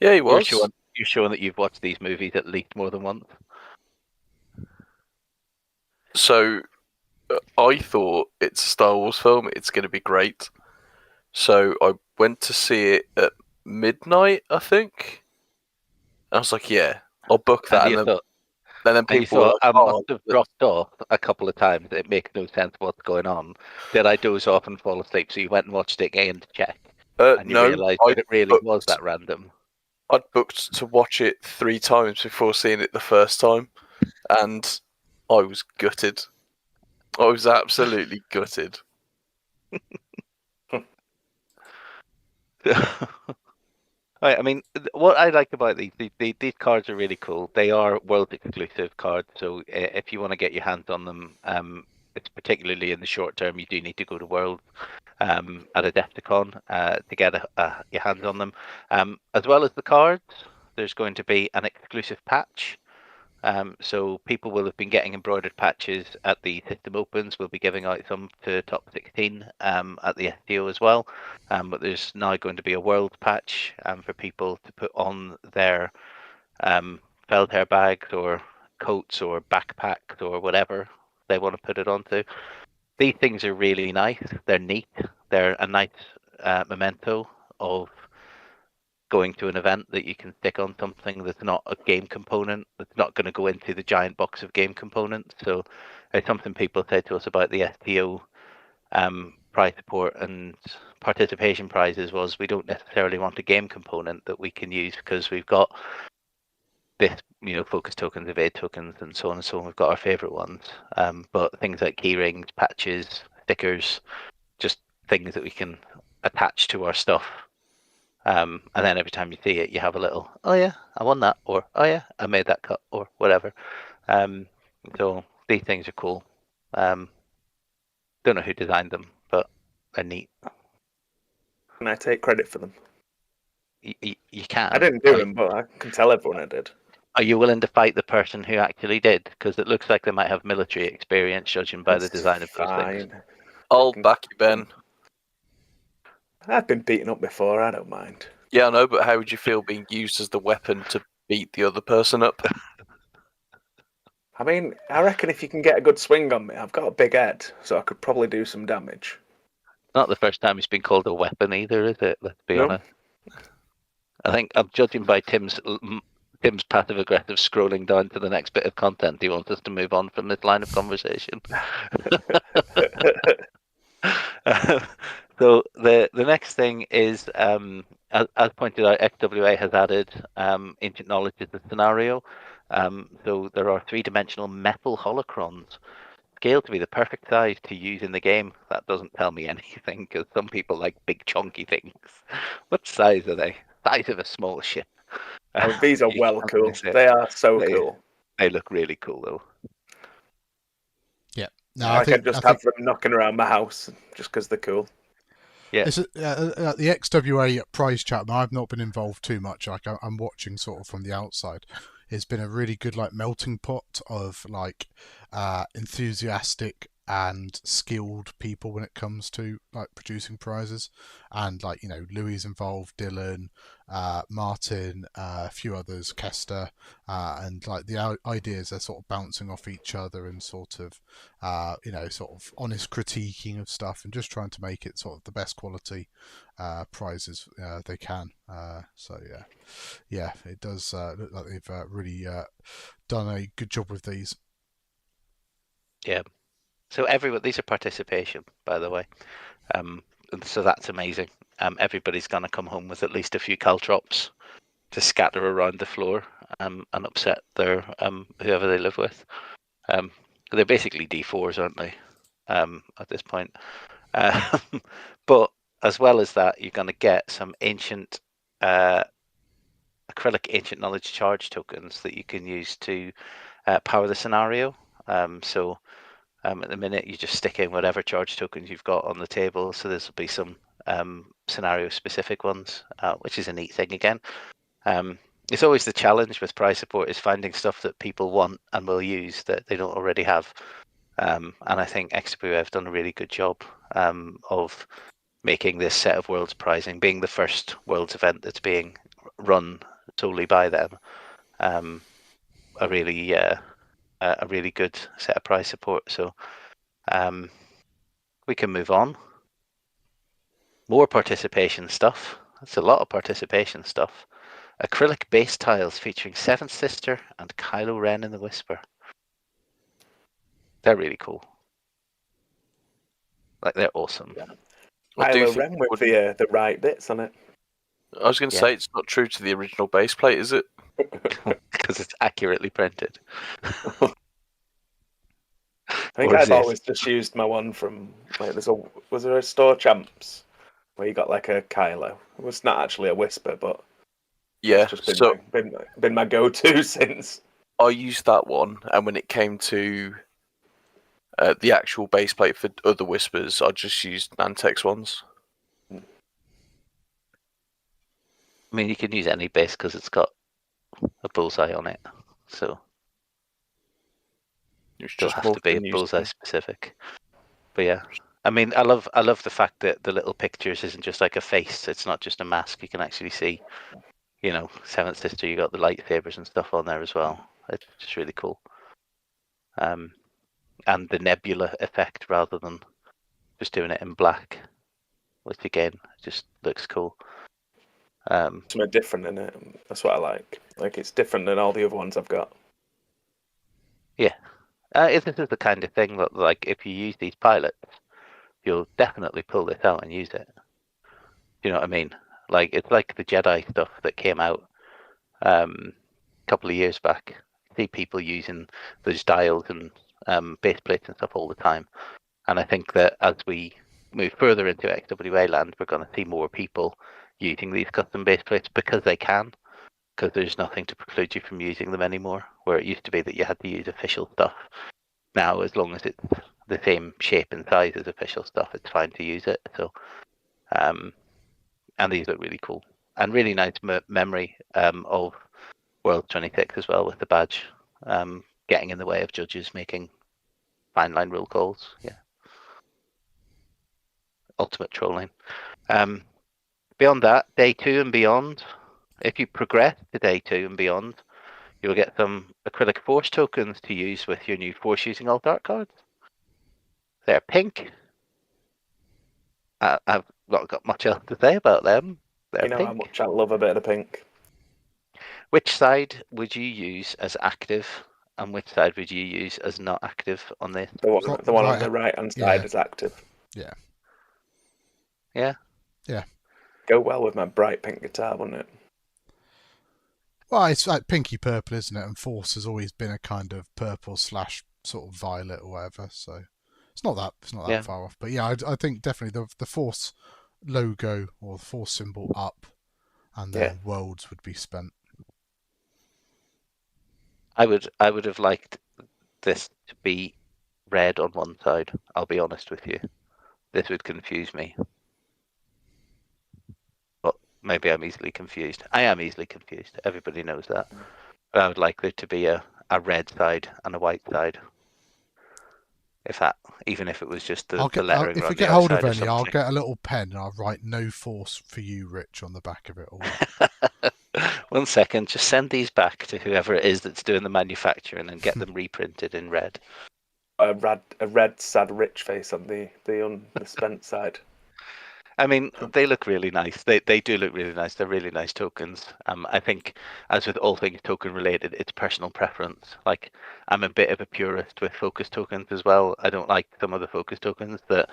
Yeah, he was. You're showing that you've watched these movies at least more than once. So, I thought it's a Star Wars film. It's going to be great. So I went to see it at midnight, I think. I was like, yeah, I'll book that. And And then you people were thought, like, I must oh, have dropped off a couple of times. It makes no sense what's going on. Did I doze off and fall asleep? So you went and watched it again to check, and you no, realised I that it really was that random. I'd booked to watch it 3 times before seeing it the first time, and I was gutted. I was absolutely gutted. I mean, what I like about these cards are really cool. They are world exclusive cards, so if you want to get your hands on them, it's particularly in the short term, you do need to go to World at Adepticon to get your hands on them. As well as the cards, there's going to be an exclusive patch. So people will have been getting embroidered patches at the system opens. We'll be giving out some to top 16 at the STO as well. But there's now going to be a world patch for people to put on their felt hair bags or coats or backpacks or whatever they want to put it onto. These things are really nice. They're neat. They're a nice memento of going to an event that you can stick on something that's not a game component, that's not going to go into the giant box of game components. So it's something people said to us about the STO prize support and participation prizes was we don't necessarily want a game component that we can use because we've got this, focus tokens, evade tokens, and so on and so on. We've got our favorite ones, but things like key rings, patches, stickers, just things that we can attach to our stuff. And then every time you see it, you have a little, oh yeah, I won that, or oh yeah, I made that cut, or whatever. So these things are cool. Don't know who designed them, but they're neat. Can I take credit for them? You can. I didn't do them, but I can tell everyone I did. Are you willing to fight the person who actually did? Because it looks like they might have military experience, judging by the design of those things. I'll back you, Ben. I've been beaten up before, I don't mind. Yeah, I know, but how would you feel being used as the weapon to beat the other person up? I mean, I reckon if you can get a good swing on me, I've got a big head, so I could probably do some damage. Not the first time it's been called a weapon either, is it? Let's be No. honest. I think I'm judging by Tim's passive aggressive scrolling down to the next bit of content. He wants us to move on from this line of conversation. So the next thing is, as pointed out, XWA has added ancient knowledge as a scenario. So there are 3-dimensional metal holocrons scaled to be the perfect size to use in the game. That doesn't tell me anything because some people like big chunky things. What size are they? Size of a small ship. Oh, these are You well can't cool. miss it. They are so cool. They look really cool though. Yeah. No, I can just have them knocking around my house just because they're cool. Yeah. The XWA prize chat, I've not been involved too much. Like I'm watching sort of from the outside. It's been a really good melting pot of enthusiastic and skilled people when it comes to producing prizes, and Louis involved, Dylan, Martin, a few others, Kester, and the ideas are sort of bouncing off each other and sort of honest critiquing of stuff and just trying to make it sort of the best quality prizes they can. So yeah, it does look like they've really done a good job with these. Yeah. So these are participation, by the way. So that's amazing. Everybody's going to come home with at least a few caltrops to scatter around the floor and upset their whoever they live with. They're basically D4s, aren't they? At this point. But as well as that, you're going to get some ancient acrylic ancient knowledge charge tokens that you can use to power the scenario. So at the minute, you just stick in whatever charge tokens you've got on the table. So this will be some scenario-specific ones, which is a neat thing again. It's always the challenge with prize support is finding stuff that people want and will use that they don't already have. And I think XWA have done a really good job of making this set of Worlds prizing, being the first Worlds event that's being run solely by them, a really good set of prize support. So we can move on. More participation stuff. That's a lot of participation stuff. Acrylic base tiles featuring Seventh Sister and Kylo Ren in the Whisper. They're really cool. Like, they're awesome. Yeah. I do Kylo think Ren with the right bits on it. I was going to Yeah. say it's not true to the original base plate, is it? Because it's accurately printed. I think Or is I've this? always just used my one from like was there a Store Champs where you got like a Kylo? It was not actually a Whisper, but Yeah. it's just So been my go-to since. I used that one, and when it came to the actual base plate for other Whispers, I just used Nantex ones. I mean, you can use any base because it's got a bullseye on it. So It's it'll just have more to be a than used. bullseye specific. But yeah. I mean, I love the fact that the little pictures isn't just like a face. It's not just a mask. You can actually see, Seventh Sister. You got the lightsabers and stuff on there as well. It's just really cool. And the nebula effect rather than just doing it in black, which again just looks cool. Something different in it. That's what I like. Like it's different than all the other ones I've got. This is the kind of thing that, like, if you use these pilots, you'll definitely pull this out and use it. You know what I mean? Like, it's like the Jedi stuff that came out a couple of years back. I see people using those dials and base plates and stuff all the time. And I think that as we move further into XWA land, we're going to see more people using these custom base plates because they can, because there's nothing to preclude you from using them anymore, where it used to be that you had to use official stuff. Now, as long as it's the same shape and size as official stuff, it's fine to use it. So, and these look really cool and really nice memory of World 26 as well, with the badge getting in the way of judges making fine line rule calls. Yeah, ultimate trolling. Beyond that, day 2 and beyond. If you progress to day 2 and beyond, you'll get some acrylic force tokens to use with your new force using alt art cards. They're pink. I've not got much else to say about them. They're You know pink. how much I love a bit of pink. Which side would you use as active, and which side would you use as not active on this? The one on the right hand side yeah. is active. Yeah. Yeah. Yeah. Go well with my bright pink guitar, wouldn't it? Well, it's like pinky purple, isn't it? And Force has always been a kind of purple / sort of violet or whatever. So it's not that far off. But yeah, I think definitely the Force logo or the Force symbol up, and then worlds would be spent. I would have liked this to be red on one side. I'll be honest with you. This would confuse me. But maybe I'm easily confused. I am easily confused. Everybody knows that. But I would like there to be a red side and a white side. Even if it was just the lettering. If we get hold of any, I'll get a little pen and I'll write "No Force for you, Rich" on the back of it all. 1 second, just send these back to whoever it is that's doing the manufacturing and get them reprinted in red. A red sad rich face on the spent side. I mean, they look really nice. They do look really nice. They're really nice tokens. I think, as with all things token related, it's personal preference. Like, I'm a bit of a purist with focus tokens as well. I don't like some of the focus tokens that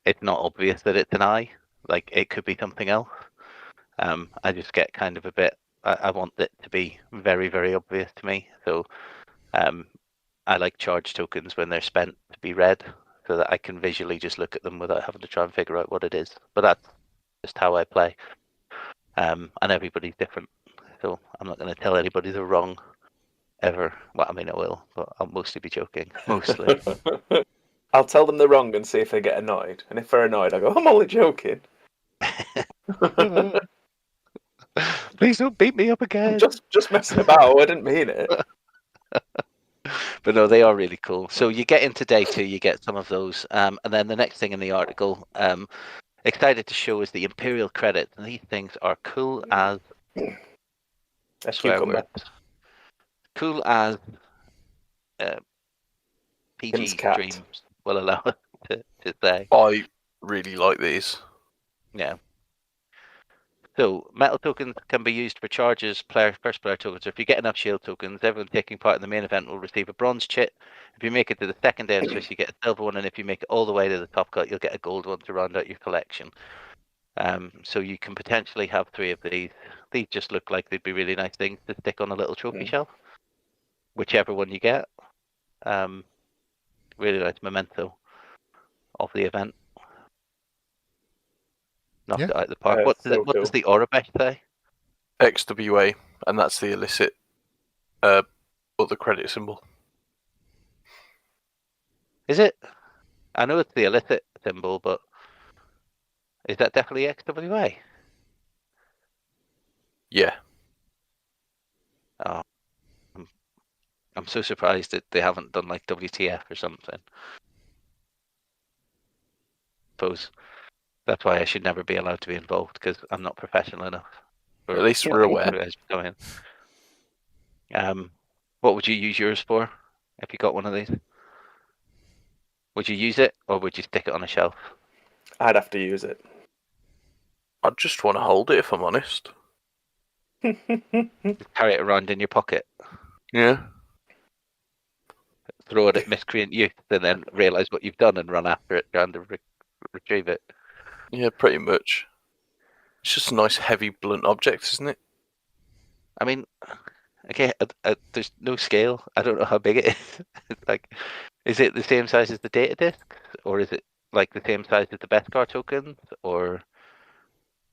it's not obvious that it's an eye. Like, it could be something else. I just get kind of a bit. I want it to be very, very obvious to me. So, I like charge tokens when they're spent to be red, so that I can visually just look at them without having to try and figure out what it is. But that's just how I play. And everybody's different. So I'm not going to tell anybody they're wrong ever. Well, I mean, I will, but I'll mostly be joking. Mostly. I'll tell them they're wrong and see if they get annoyed. And if they're annoyed, I go, I'm only joking. Please don't beat me up again. Just messing about. I didn't mean it. But no, they are really cool. So you get into day 2, you get some of those. And then the next thing in the article, excited to show, is the Imperial credits. And these things are cool as swear words. Cool as PG streams will allow us to say. I really like these. Yeah. So metal tokens can be used for charges, first player tokens. So if you get enough shield tokens, everyone taking part in the main event will receive a bronze chit. If you make it to the second day of Swiss, you get a silver one, and if you make it all the way to the top cut, you'll get a gold one to round out your collection. So you can potentially have 3 of these. These just look like they'd be really nice things to stick on a little trophy shelf, whichever one you get. Really nice memento of the event. Knocked it out of the park. What does the Orabesh say? XWA, and that's the illicit other credit symbol. Is it? I know it's the illicit symbol, but is that definitely XWA? Yeah. Oh, I'm so surprised that they haven't done like WTF or something. Suppose that's why I should never be allowed to be involved, because I'm not professional enough. At least we're aware. What would you use yours for if you got one of these? Would you use it, or would you stick it on a shelf? I'd have to use it. I just want to hold it, if I'm honest. Just carry it around in your pocket. Yeah. Throw it at miscreant youth, and then realise what you've done and run after it, trying to retrieve it. Yeah, pretty much. It's just a nice, heavy, blunt object, isn't it? I mean, okay, there's no scale. I don't know how big it is. It's like, is it the same size as the data discs, or is it like the same size as the Beskar tokens, or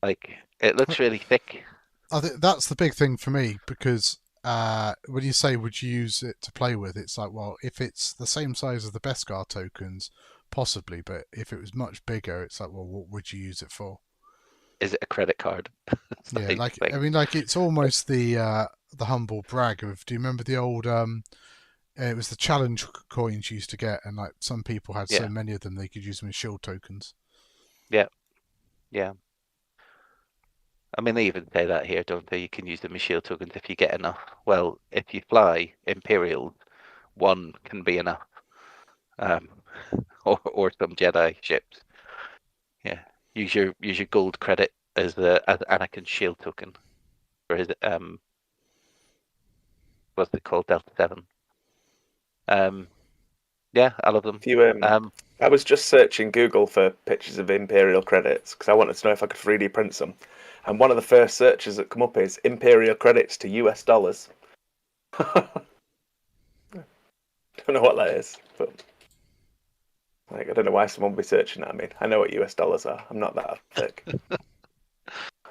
like it looks really thick? I think that's the big thing for me, because when you say would you use it to play with, it's like, well, if it's the same size as the Beskar tokens, possibly, but if it was much bigger, it's like, well, what would you use it for? Is it a credit card? Yeah, like I mean, like it's almost the humble brag of. Do you remember the old? It was the challenge coins you used to get, and like some people had so many of them they could use them as shield tokens. Yeah, yeah. I mean, they even say that here, don't they? You can use them as shield tokens if you get enough. Well, if you fly Imperial, 1 can be enough. Or some Jedi ships. Yeah, use your gold credit as Anakin's shield token for his what's it called, Delta 7. Yeah, I love them. If you, I was just searching Google for pictures of Imperial credits because I wanted to know if I could 3D print some. And one of the first searches that come up is Imperial credits to US dollars. Don't know what that is, but like I don't know why someone would be searching that. I mean, I know what US dollars are. I'm not that thick.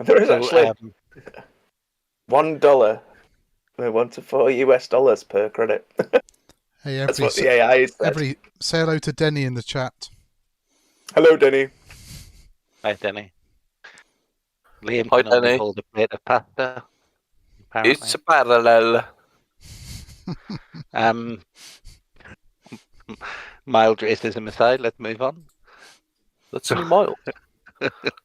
There is actually $1, 1 to 4 US dollars per credit. Hey, that's what the AI said. Everybody, say hello to Denny in the chat. Hello, Denny. Hi, Denny. Liam Hi, can only Denny. hold a plate of pasta. Apparently. It's a parallel. Mild racism aside, let's move on. That's only mild.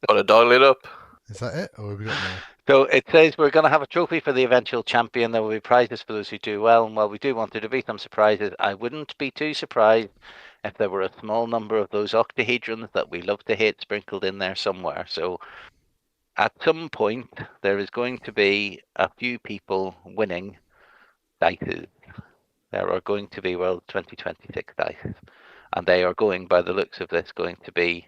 Gotta dial it up. Is that it, or have we got more? So it says we're going to have a trophy for the eventual champion. There will be prizes for those who do well. And while we do want there to be some surprises, I wouldn't be too surprised if there were a small number of those octahedrons that we love to hate sprinkled in there somewhere. So at some point, there is going to be a few people winning dices. There are going to be World 2026 dice. And they are going, by the looks of this, going to be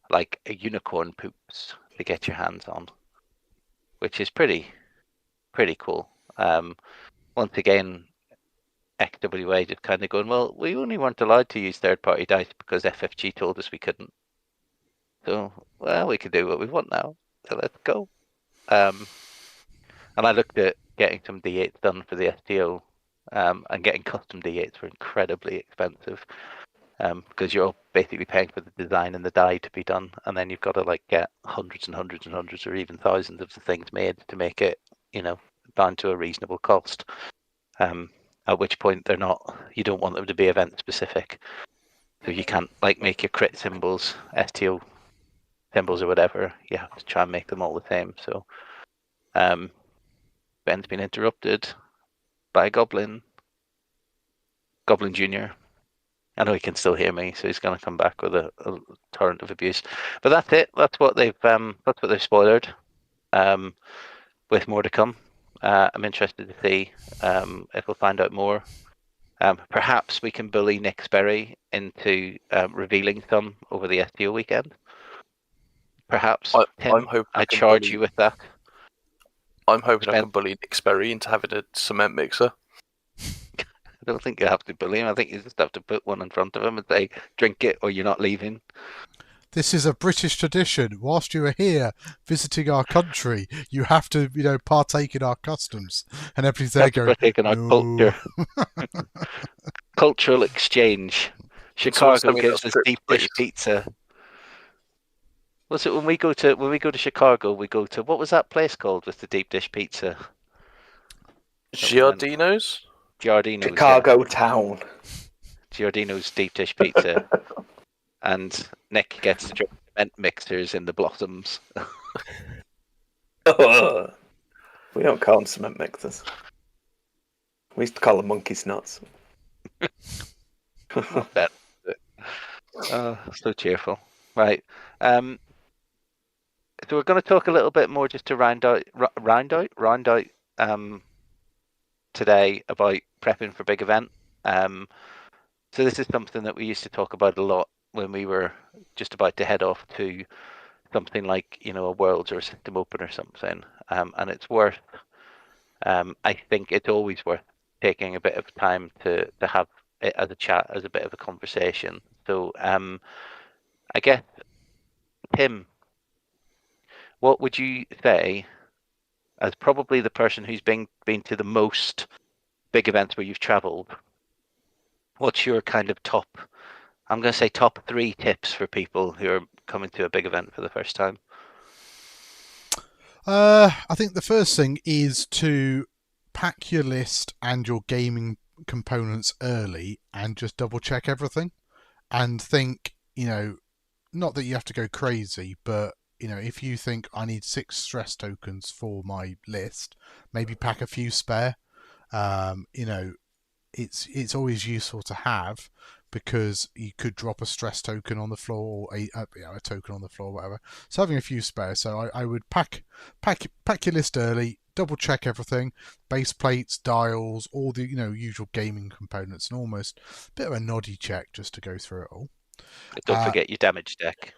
like a unicorn poops to get your hands on, which is pretty cool. Once again, XWA just kind of going, well, we only weren't allowed to use third-party dice because FFG told us we couldn't. So, well, we can do what we want now. So let's go. And I looked at getting some D8s done for the STO, and getting custom D8s were incredibly expensive. Because you're basically paying for the design and the die to be done, and then you've got to like get hundreds and hundreds and hundreds, or even thousands of the things made to make it, down to a reasonable cost. At which point they're not. You don't want them to be event specific, so you can't like make your crit symbols, STO symbols or whatever. You have to try and make them all the same. So, Ben's been interrupted by Goblin Junior. I know he can still hear me, so he's going to come back with a torrent of abuse. But that's it. That's what they've spoiled. With more to come. I'm interested to see if we'll find out more. Perhaps we can bully Nick Sperry into revealing some over the STO weekend. Perhaps, Tim, I'm hoping I charge you with that. I'm hoping I can bully Nick Sperry into having a cement mixer. I don't think you have to bully him. I think you just have to put one in front of him and say, drink it or you're not leaving. This is a British tradition. Whilst you are here visiting our country, you have to, partake in our customs. And everybody's there going, partake in our culture. Cultural exchange. Chicago gives us deep dish pizza. What's it when we go to Chicago? We go to, what was that place called with the deep dish pizza? Giardino's. Chicago town. Giardino's deep dish pizza, and Nick gets to drink cement mixers in the Blossoms. We don't call them cement mixers. We used to call them monkey snots. So cheerful. Right. So we're going to talk a little bit more just to round out today about prepping for big event. So this is something that we used to talk about a lot when we were just about to head off to something like, a Worlds or a System Open or something. And it's worth, I think it's always worth taking a bit of time to have it as a chat, as a bit of a conversation. So I guess, Tim, what would you say, as probably the person who's been to the most big events where you've travelled, what's your kind of top 3 tips for people who are coming to a big event for the first time? I think the first thing is to pack your list and your gaming components early and just double check everything and think, not that you have to go crazy, but if you think I need 6 stress tokens for my list, maybe pack a few spare. It's always useful to have, because you could drop a stress token on the floor or a token on the floor, whatever. So having a few spare. So I would pack your list early, double check everything, base plates, dials, all the usual gaming components, and almost a bit of a noddy check just to go through it all. Don't forget your damage deck.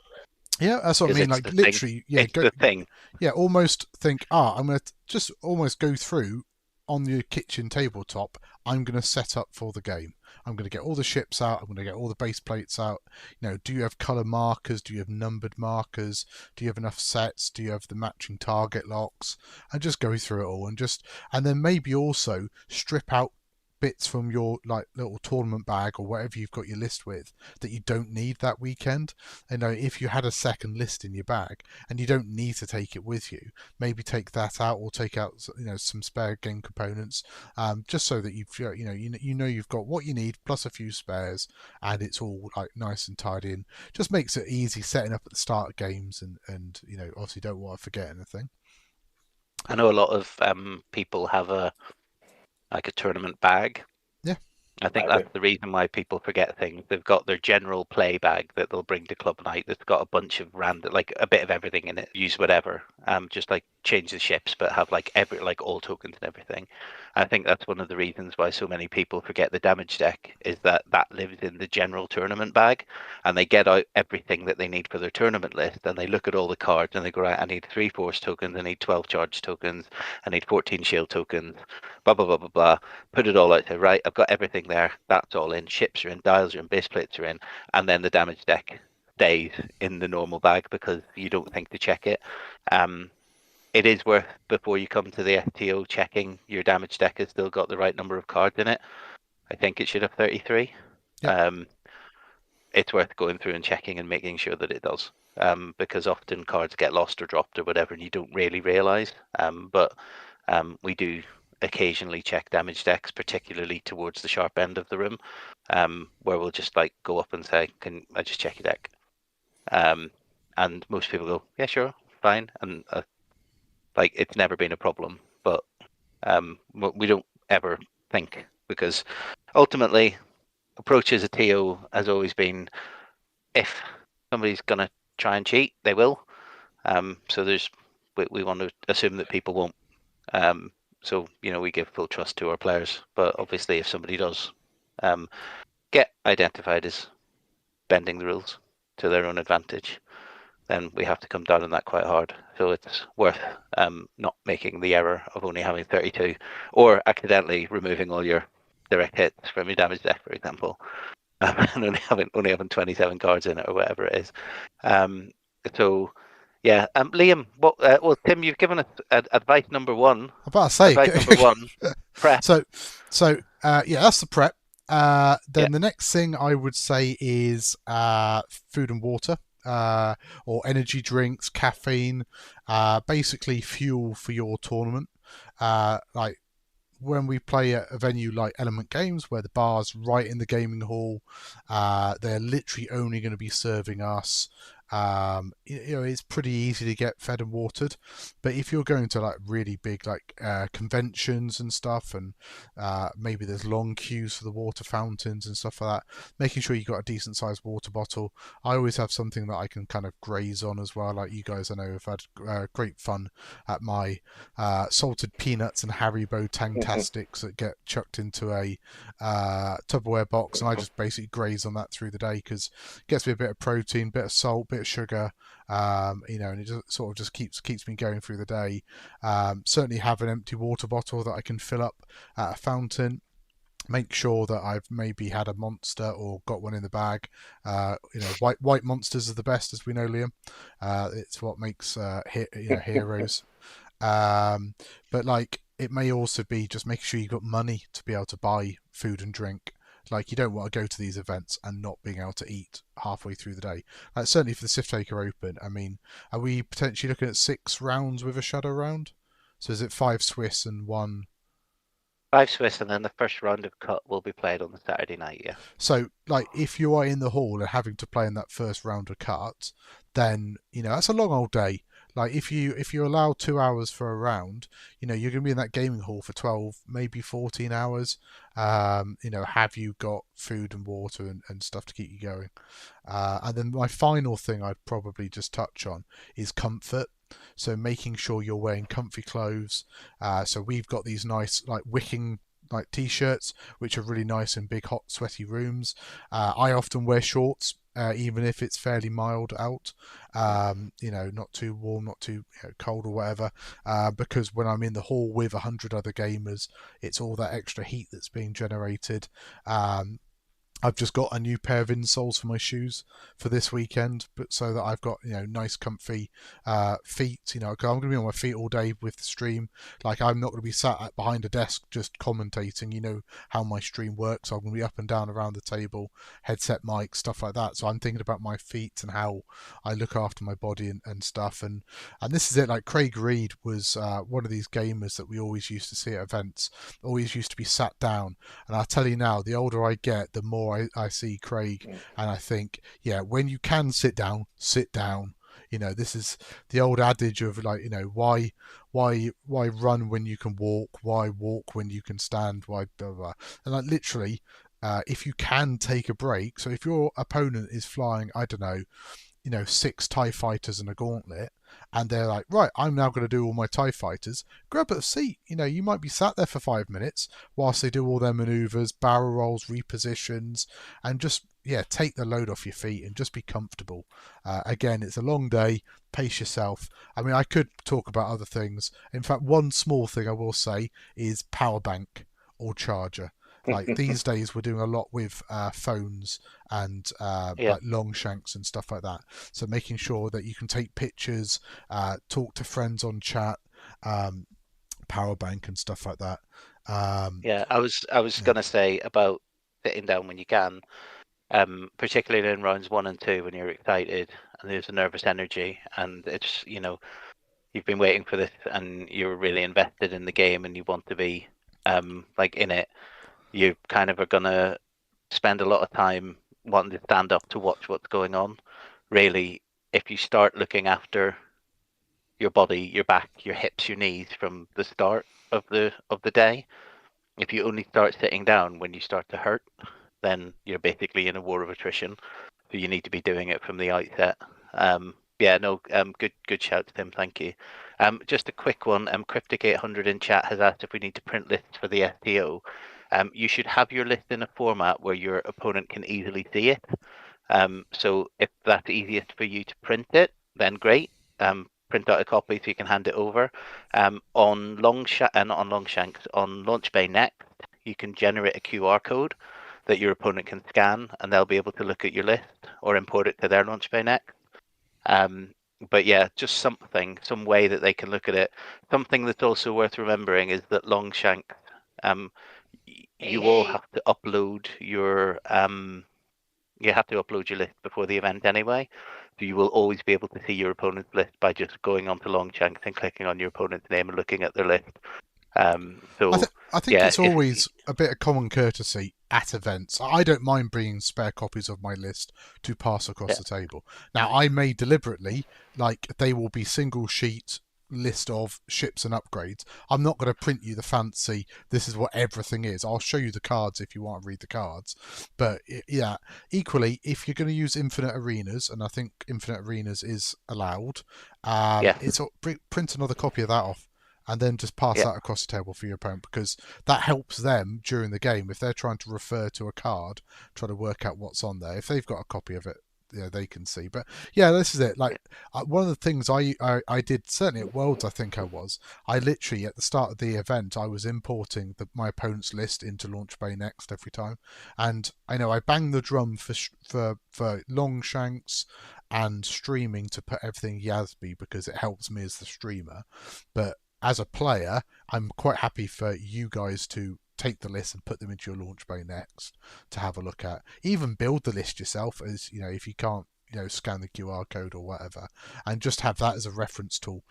Yeah, that's what I mean. Like literally, the thing. Yeah, almost think, I'm going to just almost go through on your kitchen tabletop. I'm going to set up for the game. I'm going to get all the ships out. I'm going to get all the base plates out. Do you have color markers? Do you have numbered markers? Do you have enough sets? Do you have the matching target locks? And just go through it all, and then maybe also strip out bits from your little tournament bag or whatever you've got your list with that you don't need that weekend. If you had a second list in your bag and you don't need to take it with you, maybe take that out, or take out some spare game components, just so that you've got what you need plus a few spares, and it's all nice and tidy, and just makes it easy setting up at the start of games, and obviously don't want to forget anything. I know a lot of people have a tournament bag. Yeah. I think that's the reason why people forget things. They've got their general play bag that they'll bring to club night that's got a bunch of random, a bit of everything in it. Use whatever. Just change the ships, but have all tokens and everything. I think that's one of the reasons why so many people forget the damage deck, is that lives in the general tournament bag, and they get out everything that they need for their tournament list, and they look at all the cards and they go, right, I need 3 force tokens, I need 12 charge tokens, I need 14 shield tokens, blah blah blah blah blah. Put it all out there, right? I've got everything there. That's all in. Ships are in, dials are in, base plates are in, and then the damage deck stays in the normal bag because you don't think to check it. It is worth, before you come to the FTO, checking your damage deck has still got the right number of cards in it. I think it should have 33. Yep. It's worth going through and checking and making sure that it does, because often cards get lost or dropped or whatever, and you don't really realise. But we do occasionally check damage decks, particularly towards the sharp end of the room, where we'll just go up and say, can I just check your deck? And most people go, yeah, sure, fine. And it's never been a problem, but we don't ever think, because ultimately approach as a TO has always been, if somebody's going to try and cheat, they will. So we want to assume that people won't. So we give full trust to our players. But obviously, if somebody does get identified as bending the rules to their own advantage, then we have to come down on that quite hard. So it's worth not making the error of only having 32, or accidentally removing all your direct hits from your damage deck, for example, and only having 27 cards in it or whatever it is. So yeah, Liam, well, Tim, you've given us advice number one. I'm about to say advice number one. Prep. So yeah, that's the prep. Then the next thing I would say is food and water. Or energy drinks, caffeine, basically fuel for your tournament. Like when we play at a venue like Element Games, where the bar's right in the gaming hall, they're literally only going to be serving us. It's pretty easy to get fed and watered, but if you're going to like really big like conventions and stuff, and maybe there's long queues for the water fountains and stuff like that, making sure you've got a decent sized water bottle. I always have something that I can kind of graze on as well. Like you guys, I know, have had great fun at my salted peanuts and Haribo Tangtastics that get chucked into a Tupperware box, and I just basically graze on that through the day because it gets me a bit of protein, bit of salt, bit of sugar, and it just sort of just keeps me going through the day. Certainly have an empty water bottle that I can fill up at a fountain. Make sure that I've maybe had a monster or got one in the bag. White monsters are the best, as we know, Liam. It's what makes heroes. But like it may also be just making sure you've got money to be able to buy food and drink. Like you don't want to go to these events and not being able to eat halfway through the day. Like certainly for the Sith Taker Open, I mean, are we potentially looking at 6 rounds with a shadow round? So is it 5 Swiss and 1? 5 Swiss, and then the first round of cut will be played on the Saturday night. Yeah. So like if you are in the hall and having to play in that first round of cut, then that's a long old day. Like if you allow 2 hours for a round, you're going to be in that gaming hall for 12, maybe 14 hours. Have you got food and water and stuff to keep you going? And then my final thing I'd probably just touch on is comfort. So making sure you're wearing comfy clothes. So we've got these nice like wicking like t-shirts, which are really nice in big hot sweaty rooms. I often wear shorts. Even if it's fairly mild out, not too warm, not too cold or whatever, because when I'm in the hall with 100 other gamers, it's all that extra heat that's being generated. I've just got a new pair of insoles for my shoes for this weekend, but so that I've got nice comfy feet. Because I'm going to be on my feet all day with the stream. Like I'm not going to be sat behind a desk just commentating. You know how my stream works. I'm going to be up and down around the table, headset mic, stuff like that. So I'm thinking about my feet and how I look after my body and stuff. And this is it. Like Craig Reed was one of these gamers that we always used to see at events. Always used to be sat down. And I'll tell you now, the older I get, the more I see Craig, and I think, when you can sit down, sit down. This is the old adage of like, why run when you can walk? Why walk when you can stand? Why blah, blah. And like literally, if you can take a break. So if your opponent is flying, I don't know, 6 TIE fighters and a gauntlet, and they're like, right, I'm now going to do all my TIE fighters, grab a seat. You might be sat there for 5 minutes whilst they do all their maneuvers, barrel rolls, repositions, and just take the load off your feet and just be comfortable. Again, it's a long day. Pace yourself. I mean, I could talk about other things. In fact, one small thing I will say is power bank or charger. Like these days, we're doing a lot with phones and like long shanks and stuff like that. So making sure that you can take pictures, talk to friends on chat, power bank and stuff like that. I was gonna say about sitting down when you can, particularly in rounds 1 and 2 when you're excited and there's a nervous energy, and it's you've been waiting for this and you're really invested in the game and you want to be like in it. You kind of are going to spend a lot of time wanting to stand up to watch what's going on. Really, if you start looking after your body, your back, your hips, your knees from the start of the day, if you only start sitting down when you start to hurt, then you're basically in a war of attrition. So you need to be doing it from the outset. Good shout, Tim. Thank you. Just a quick one. Cryptic 800 in chat has asked if we need to print lists for the STO. You should have your list in a format where your opponent can easily see it. So if that's easiest for you to print it, then great. Print out a copy so you can hand it over. On Longshanks, on Launch Bay Next, you can generate a QR code that your opponent can scan, and they'll be able to look at your list or import it to their Launch Bay Next. But yeah, just some way that they can look at it. Something that's also worth remembering is that Longshanks, you will have to upload your list before the event anyway. So you will always be able to see your opponent's list by just going onto Longshanks and clicking on your opponent's name and looking at their list. I think it's always a bit of common courtesy at events. I don't mind bringing spare copies of my list to pass across the table. Now, I may deliberately, like, they will be single sheet list of ships and upgrades. I'm not going to print you the fancy, this is what everything is. I'll show you the cards if you want to read the cards. But yeah, equally, if you're going to use Infinite Arenas, and I think Infinite Arenas is allowed, print another copy of that off and then just pass that across the table for your opponent, because that helps them during the game. If they're trying to refer to a card, try to work out what's on there, if they've got a copy of it, they can see. But yeah, this is it. Like, one of the things I did, certainly at Worlds, I literally at the start of the event, I was importing my opponent's list into Launch Bay Next every time, and I know I banged the drum for Longshanks and streaming to put everything Yasby because it helps me as the streamer. But as a player, I'm quite happy for you guys to take the list and put them into your Launch Bay Next to have a look at. Even build the list yourself, as if you can't scan the QR code or whatever, and just have that as a reference tool.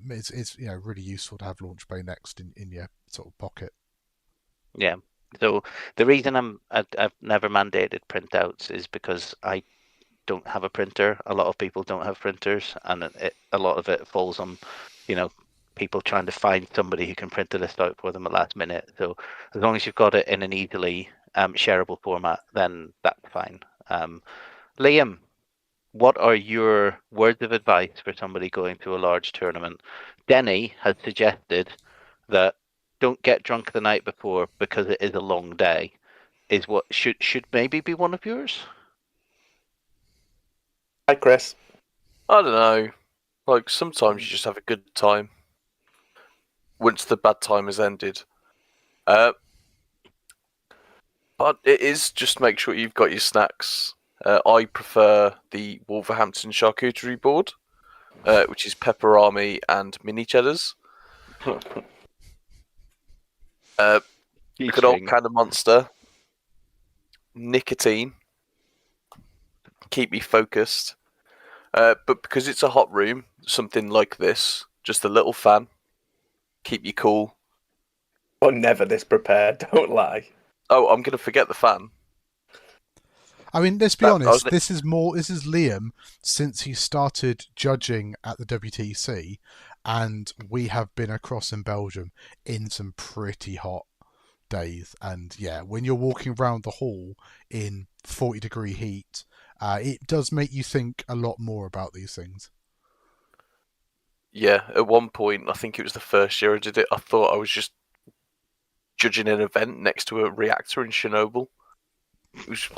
It's really useful to have Launch Bay Next in your sort of pocket. Yeah. So the reason I've never mandated printouts is because I don't have a printer. A lot of people don't have printers, and a lot of it falls on people trying to find somebody who can print the list out for them at last minute. So as long as you've got it in an easily shareable format, then that's fine. Liam, what are your words of advice for somebody going to a large tournament? Denny has suggested that don't get drunk the night before because it is a long day. Is what should maybe be one of yours? Hi, Chris. I don't know. Like, sometimes you just have a good time once the bad time has ended. But it is just make sure you've got your snacks. I prefer the Wolverhampton charcuterie board, which is pepperami and mini cheddars. Good old can of Monster. Nicotine. Keep me focused. But because it's a hot room, something like this, just a little fan. Keep you cool. You're never this prepared, don't lie. Oh, I'm going to forget the fan. I mean, let's be honest, this is Liam since he started judging at the WTC, and we have been across in Belgium in some pretty hot days. And yeah, when you're walking around the hall in 40-degree heat, it does make you think a lot more about these things. Yeah, at one point, I think it was the first year I did it, I thought I was just judging an event next to a reactor in Chernobyl. It was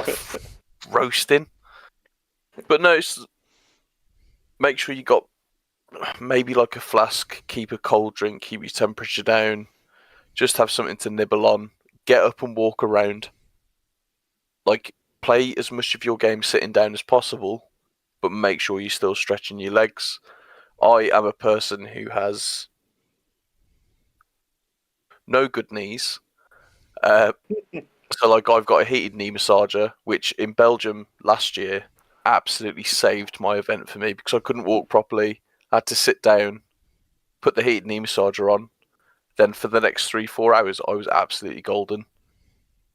roasting. But no, make sure you got maybe like a flask, keep a cold drink, keep your temperature down, just have something to nibble on, get up and walk around. Like, play as much of your game sitting down as possible, but make sure you're still stretching your legs. I am a person who has no good knees. So, like, I've got a heated knee massager, which in Belgium last year absolutely saved my event for me because I couldn't walk properly. I had to sit down, put the heated knee massager on. Then for the next 3-4 hours, I was absolutely golden.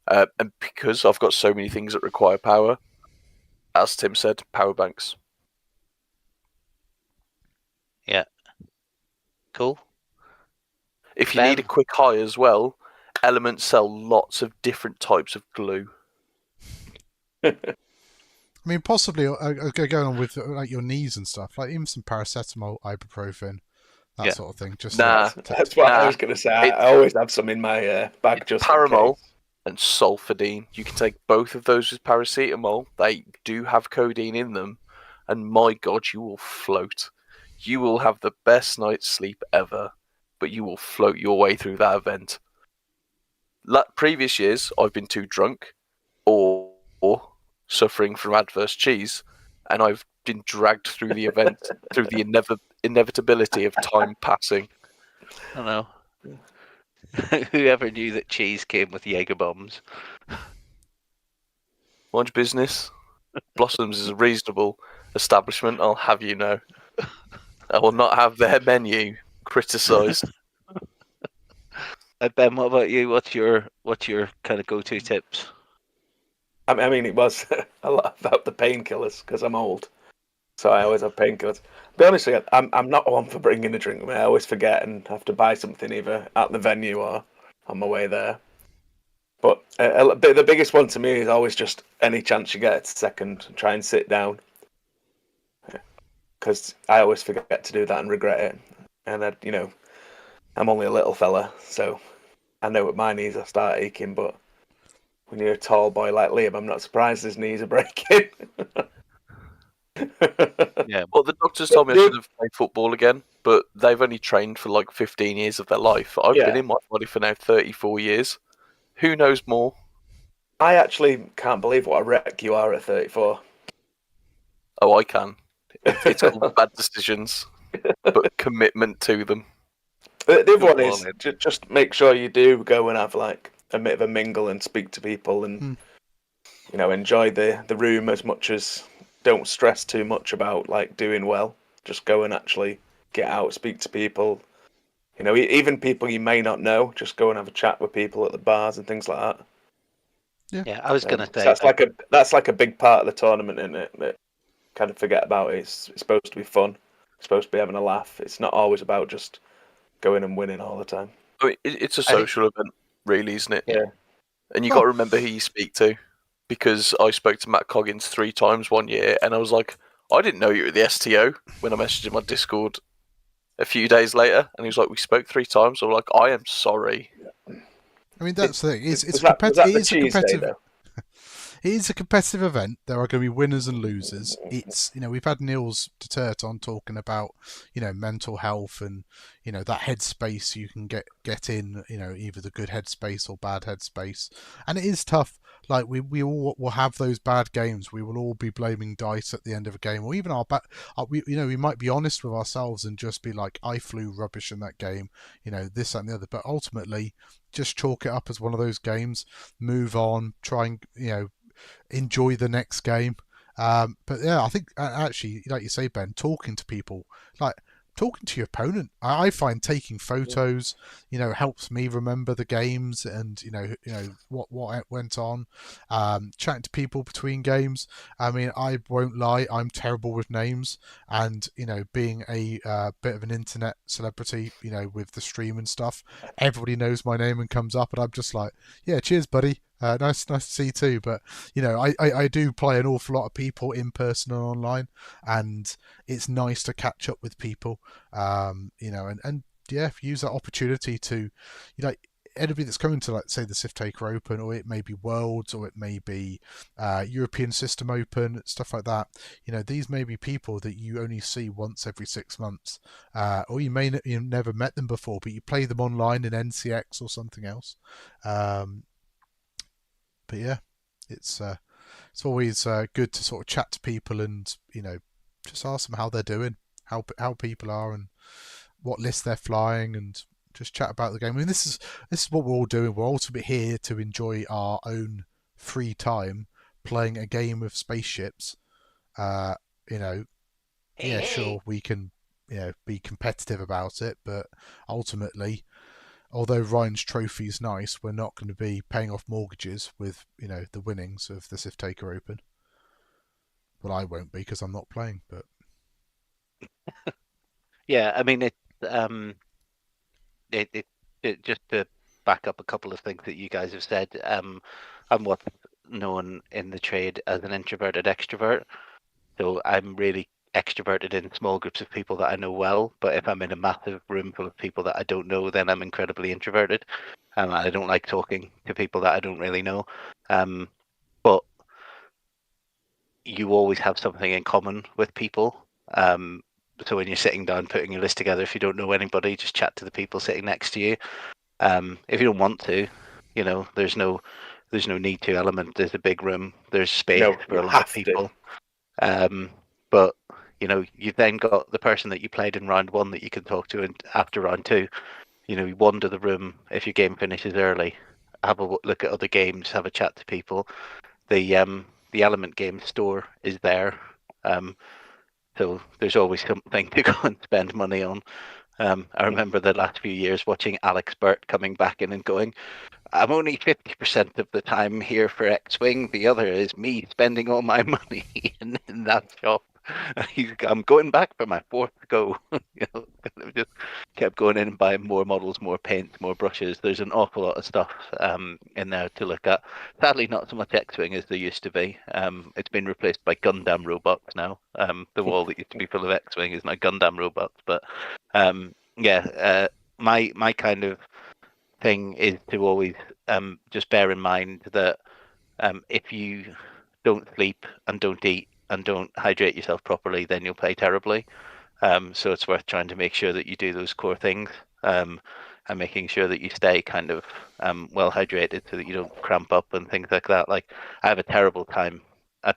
And because I've got so many things that require power, as Tim said, power banks. Yeah. Cool. If you need a quick high as well, Element sell lots of different types of glue. I mean, possibly going on with like your knees and stuff, like even some paracetamol, ibuprofen, that Yeah. sort of thing. Just Nah, That's what I Nah, was going to say. I always have some in my bag just in Paramol case. and sulfadine. You can take both of those with paracetamol. They do have codeine in them, and my God, you will float. You will have the best night's sleep ever, but you will float your way through that event. Previous years, I've been too drunk or suffering from adverse cheese, and I've been dragged through the event through the inevitability of time passing. I know. Whoever knew that cheese came with Jaeger bombs? Mind your business. Blossoms is a reasonable establishment, I'll have you know. I will not have their menu criticised. Ben, what about you? What's your kind of go-to tips? I mean, it was a lot about the painkillers because I'm old, so I always have painkillers. Be honest with you, I'm not one for bringing a drink with me. I always forget and have to buy something either at the venue or on my way there. But the biggest one to me is always just any chance you get at second, try and sit down. Because I always forget to do that and regret it. And I'm only a little fella, so I know with my knees I start aching. But when you're a tall boy like Liam, I'm not surprised his knees are breaking. Yeah. Well, the doctors told me I should have played football again, but they've only trained for like 15 years of their life. I've been in my body for now 34 years. Who knows more? I actually can't believe what a wreck you are at 34. Oh, I can. It's called bad decisions, but commitment to them. The other Go one on is then. just make sure you do go and have like a bit of a mingle and speak to people and enjoy the room as much as don't stress too much about like doing well. Just go and actually get out, speak to people. Even people you may not know, just go and have a chat with people at the bars and things like that. Yeah, I was gonna So say that's like a big part of the tournament, isn't it? That kind of forget about it. It's supposed to be fun. It's supposed to be having a laugh. It's not always about just going and winning all the time. I mean, it's a I think- social event, really, isn't it? Yeah. And you Oh. got to remember who you speak to, because I spoke to Matt Coggins 3 times one year, and I was like, I didn't know you were at the STO when I messaged him on Discord a few days later, and he was like, we spoke 3 times. I'm like, I am sorry. I mean, that's the thing. It's Was a competitive. that It the is a cheese day, competitive. though? It is a competitive event. There are going to be winners and losers. It's we've had Niels Detert on talking about mental health and that headspace you can get in either the good headspace or bad headspace, and it is tough. Like we all will have those bad games. We will all be blaming dice at the end of a game, or even we might be honest with ourselves and just be like, I flew rubbish in that game. This that, and the other. But ultimately, just chalk it up as one of those games. Move on. Try and enjoy the next game. But yeah, I think actually, like you say, Ben, talking to people, like talking to your opponent, I find taking photos, helps me remember the games and what went on. Chatting to people between games. I mean, I won't lie, I'm terrible with names, and being a bit of an internet celebrity, with the stream and stuff, everybody knows my name and comes up, and I'm just like, yeah, cheers, buddy. Nice to see you too. But I do play an awful lot of people in person and online, and it's nice to catch up with people. And yeah, use that opportunity to, anybody that's coming to, like, say, the Sith Taker Open, or it may be Worlds, or it may be European System Open, stuff like that. These may be people that you only see once every 6 months, or you may you've never met them before, but you play them online in NCX or something else. But yeah, it's always good to sort of chat to people and just ask them how they're doing, how people are, and what list they're flying, and just chat about the game. I mean, this is what we're all doing. We're ultimately here to enjoy our own free time playing a game of spaceships. Yeah, sure, we can be competitive about it, but ultimately, although Ryan's trophy is nice, we're not going to be paying off mortgages with the winnings of the Sith Taker Open. Well, I won't be because I'm not playing. But yeah, I mean it just to back up a couple of things that you guys have said, and what known in the trade as an introverted extrovert. So I'm really extroverted in small groups of people that I know well, but if I'm in a massive room full of people that I don't know, then I'm incredibly introverted. I don't like talking to people that I don't really know. But you always have something in common with people. So when you're sitting down putting your list together, if you don't know anybody, just chat to the people sitting next to you. If you don't want to, there's no need to element. There's a big room. There's space No, for you a lot of have people. But you've then got the person that you played in round 1 that you can talk to, and after round 2, you wander the room if your game finishes early, have a look at other games, have a chat to people. The element game store is there, so there's always something to go and spend money on. I remember the last few years watching Alex Burt coming back in and going, I'm only 50% of the time here for X-Wing. The other is me spending all my money in that shop. I'm going back for my 4th go. Just kept going in and buying more models, more paints, more brushes. There's an awful lot of stuff in there to look at. Sadly, not so much X-Wing as there used to be. It's been replaced by Gundam robots now. The wall that used to be full of X-Wing is now Gundam robots. But my kind of thing is to always just bear in mind that if you don't sleep and don't eat and don't hydrate yourself properly, then you'll play terribly. So it's worth trying to make sure that you do those core things, and making sure that you stay kind of well hydrated so that you don't cramp up and things like that. Like, I have a terrible time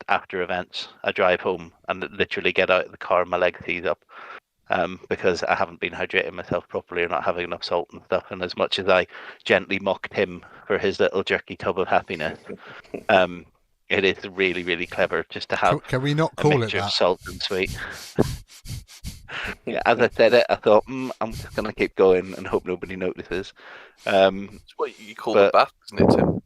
after events. I drive home and literally get out of the car and my leg seize up. Because I haven't been hydrating myself properly or not having enough salt and stuff. And as much as I gently mocked him for his little jerky tub of happiness, it is really, really clever just to have Can we not a call it mixture of that? salt and sweet. Yeah, as I said it, I thought, I'm just going to keep going and hope nobody notices. It's what you call the bath, isn't it, Tim?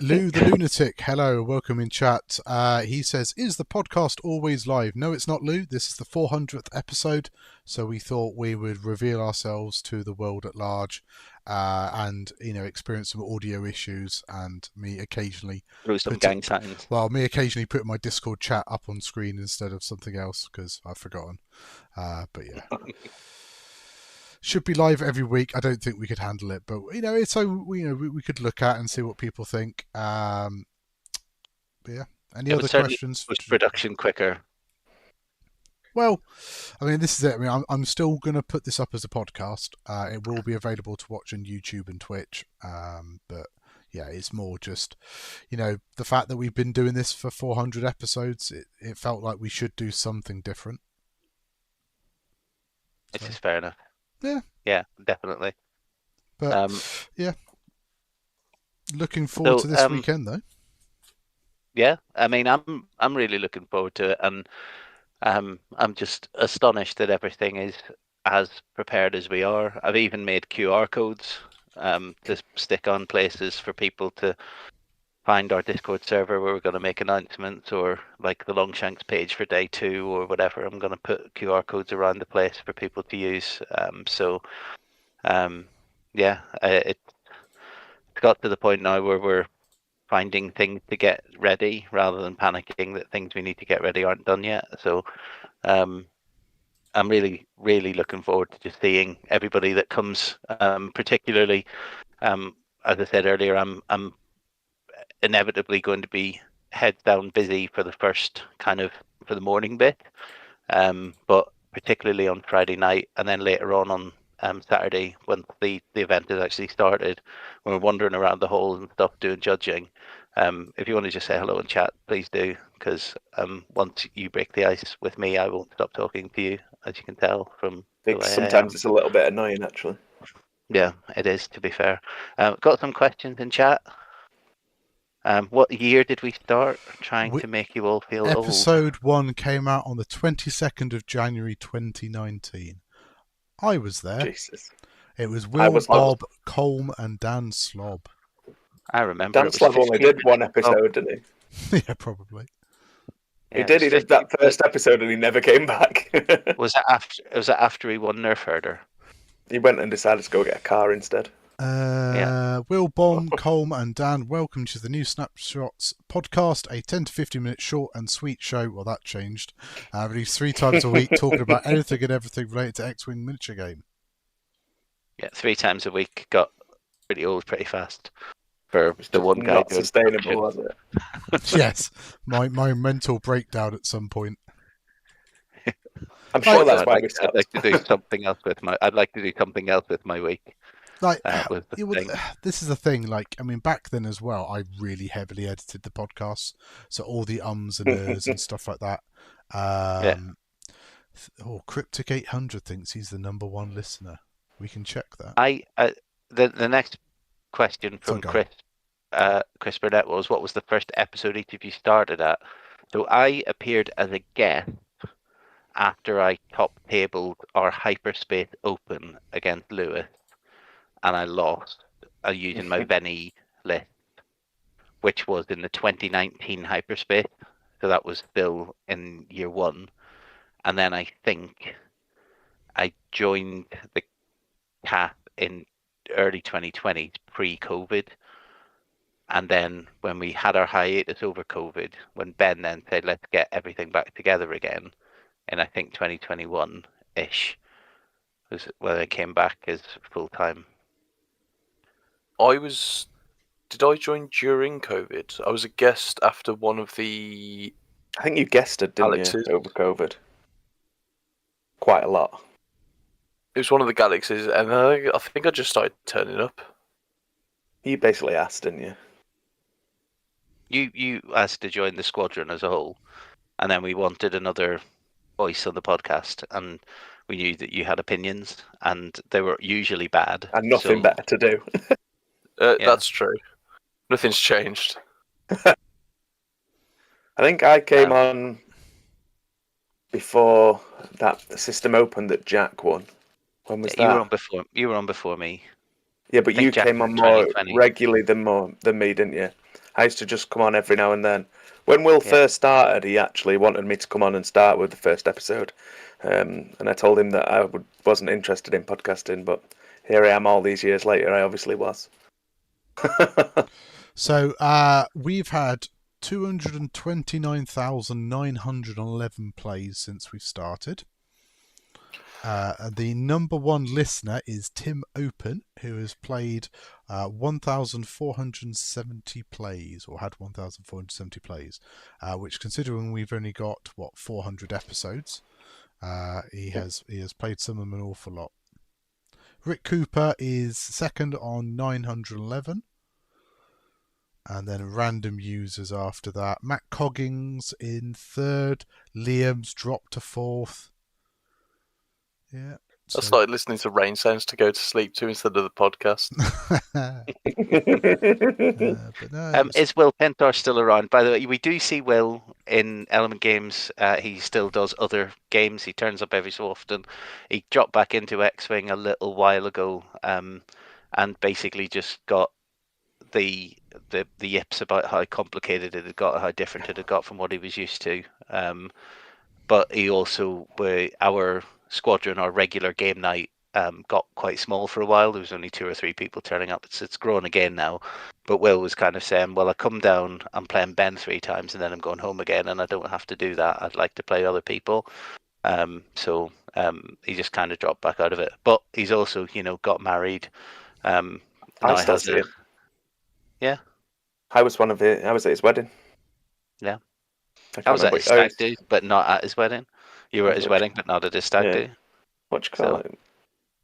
Lou the Lunatic, hello, welcome in chat. He says, is the podcast always live? No, it's not, Lou. This is the 400th episode, so we thought we would reveal ourselves to the world at large, and experience some audio issues, and me occasionally Through some gang signs. Well, me occasionally put my Discord chat up on screen instead of something else because I've forgotten. But yeah. Should be live every week. I don't think we could handle it, but it's so we could look at and see what people think. But yeah, any other questions? Push production quicker. Well, I mean, this is it. I mean, I'm still going to put this up as a podcast. It will be available to watch on YouTube and Twitch. But yeah, it's more just the fact that we've been doing this for 400 episodes. It felt like we should do something different. This is fair enough. Yeah, definitely. But yeah, looking forward to this weekend though. Yeah, I mean, I'm really looking forward to it, and I'm just astonished that everything is as prepared as we are. I've even made QR codes to stick on places for people to find our Discord server where we're going to make announcements, or like the Longshanks page for day 2 or whatever. I'm going to put QR codes around the place for people to use. It's got to the point now where we're finding things to get ready rather than panicking that things we need to get ready aren't done yet. So I'm really, really looking forward to just seeing everybody that comes, particularly, as I said earlier, I'm inevitably going to be heads down busy for the morning bit, but particularly on Friday night and then later on Saturday when the event has actually started, when we're wandering around the hall and stuff doing judging. If you want to just say hello and chat, please do, because once you break the ice with me, I won't stop talking to you, as you can tell from the way sometimes it's a little bit annoying, actually. Yeah, it is, to be fair. Got some questions in chat. What year did we start trying to make you all feel old? Episode 1 came out on the 22nd of January 2019. I was there. Jesus. It was Will, Bob, Colm, and Dan Slob. I remember. Dan Slob only did one episode, didn't he? Yeah, probably. He did. He did that first episode, and he never came back. Was that after he won Nerf Herder? He went and decided to go get a car instead. Will, Bon, Colm, and Dan, welcome to the new Snapshots podcast, a 10 to 15 minute short and sweet show. Well, that changed. Released 3 times a week, talking about anything and everything related to X-Wing miniature game. Yeah, 3 times a week got pretty old pretty fast for It's the just one guy not doing sustainable, production. was it? Yes, my mental breakdown at some point. I'm sure that's I'd why like, we I'd stopped. like to do something else with my. I'd like to do something else with my week. Like, Was the thing. this is the thing. Like, I mean, back then as well, I really heavily edited the podcasts, so all the ums and ers and stuff like that. Cryptic 800 thinks he's the #1 listener. We can check that. The next question from Chris Burnett was, what was the first episode each of you started at? So I appeared as a guest after I top-tabled our Hyperspace Open against Lewis, and I lost using my Venny list, which was in the 2019 Hyperspace, so that was still in year 1. And then I think I joined the CAP in early 2020, pre-COVID. And then when we had our hiatus over COVID, when Ben then said, let's get everything back together again, in I think 2021-ish, was when I came back as full-time. Did I join during COVID? I was a guest after one of the... I think you guested, didn't Alex's. you, over COVID? Quite a lot. It was one of the galaxies, and I think I just started turning up. You basically asked, didn't you? You asked to join the squadron as a whole, and then we wanted another voice on the podcast, and we knew that you had opinions, and they were usually bad. And nothing better to do. That's true. Nothing's changed. I think I came on before that System Open that Jack won. When was that? You were on before me. Yeah, but you Jack came on more regularly than me, didn't you? I used to just come on every now and then. When Will first started, he actually wanted me to come on and start with the first episode. And I told him that I wasn't interested in podcasting, but here I am all these years later, I obviously was. So we've had 229,911 plays since we've started. The #1 listener is Tim Open, who has played 1,470 plays, or had 1,470 plays, which, considering we've only got 400 episodes, he has played some of them an awful lot. Rick Cooper is second on 911. And then random users after that. Matt Coggins in third. Liam's dropped to fourth. Yeah. I started listening to rain sounds to go to sleep to instead of the podcast. Is Will Pentar still around? By the way, we do see Will in Element Games. He still does other games. He turns up every so often. He dropped back into X-Wing a little while ago, and basically just got the yips about how complicated it had got, how different it had got from what he was used to. But he also, our squadron, our regular game night, got quite small for a while. There was only 2 or 3 people turning up. It's grown again now. But Will was kind of saying, well, I come down, I'm playing Ben 3 times, and then I'm going home again, and I don't have to do that. I'd like to play other people. So he just kind of dropped back out of it. But he's also, got married. I still see him. Yeah. I was at his wedding. Yeah. I was at his stag do, but not at his wedding. You were at his wedding, but not at his stag do. What do you call it?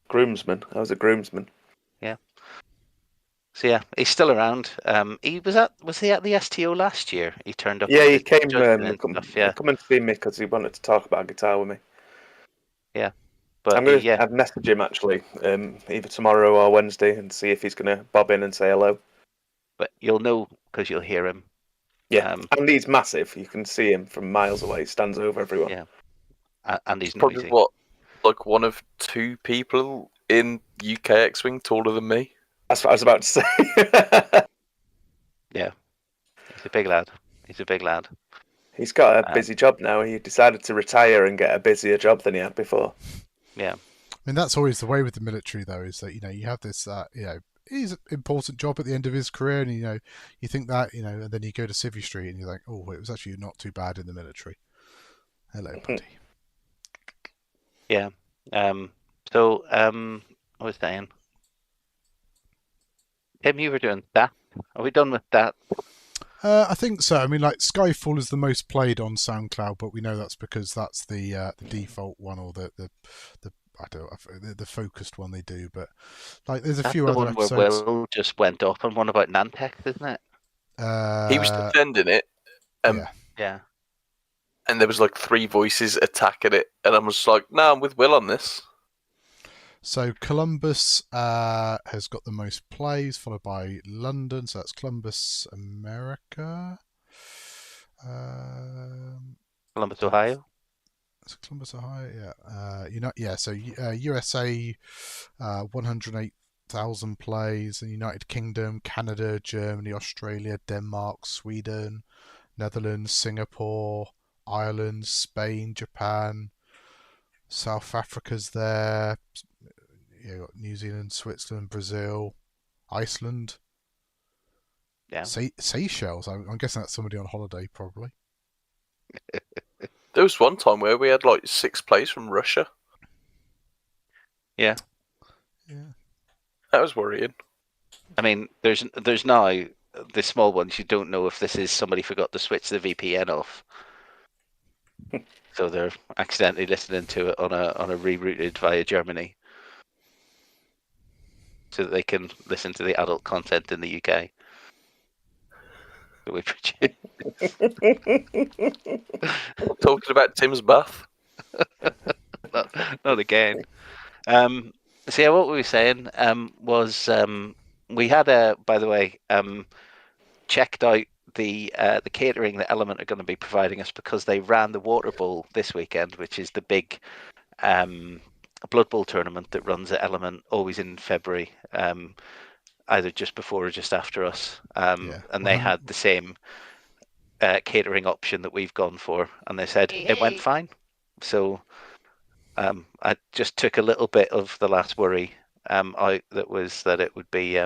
Groomsman. I was a groomsman. Yeah. So yeah, he's still around. Was he at the STO last year? He turned up. Yeah, he came. Come and see me because he wanted to talk about guitar with me. Yeah. But I'd message him actually, either tomorrow or Wednesday, and see if he's going to bob in and say hello. But you'll know because you'll hear him. Yeah, and he's massive. You can see him from miles away. He stands over everyone. Yeah, and he's probably noisy. Like one of 2 people in UK X-Wing taller than me. That's what I was about to say. Yeah, he's a big lad. He's got a busy job now. He decided to retire and get a busier job than he had before. Yeah. I mean, that's always the way with the military, though, is that, you have this, he's an important job at the end of his career, and you think that, and then you go to Civvy Street and you think, oh, it was actually not too bad in the military. Hello, buddy. Yeah. So I was saying, Tim, you were doing that. Are we done with that? I think so. I mean, like Skyfall is the most played on SoundCloud, but we know that's because that's the default one, or the I don't know, the focused one they do. But like, there's a That's few the other one where episodes. Will just went off on one about Nantex, isn't it? He was defending it. Yeah. Yeah. And there was like 3 voices attacking it, and I was like, "No, I'm with Will on this." So Columbus has got the most plays, followed by London. So that's Columbus, America. Columbus, Ohio. So Columbus, Ohio. Yeah. So USA, 108,000 plays, and United Kingdom, Canada, Germany, Australia, Denmark, Sweden, Netherlands, Singapore, Ireland, Spain, Japan, South Africa's there. New Zealand, Switzerland, Brazil, Iceland. Yeah. Seychelles. I'm guessing that's somebody on holiday, probably. There was one time where we had like 6 plays from Russia. Yeah. Yeah. That was worrying. I mean, there's now the small ones. You don't know if this is somebody forgot to switch the VPN off, so they're accidentally listening to it on a rerouted via Germany, so that they can listen to the adult content in the UK that we produce. Talking about Tim's bath. not again. So yeah, what we were saying was we had by the way, checked out the catering that Element are going to be providing us, because they ran the Water Bowl this weekend, which is the big Blood Bowl tournament that runs at Element always in February, either just before or just after us. And they had the same catering option that we've gone for, and they said it went fine. So I just took a little bit of the last worry out, that was that it would be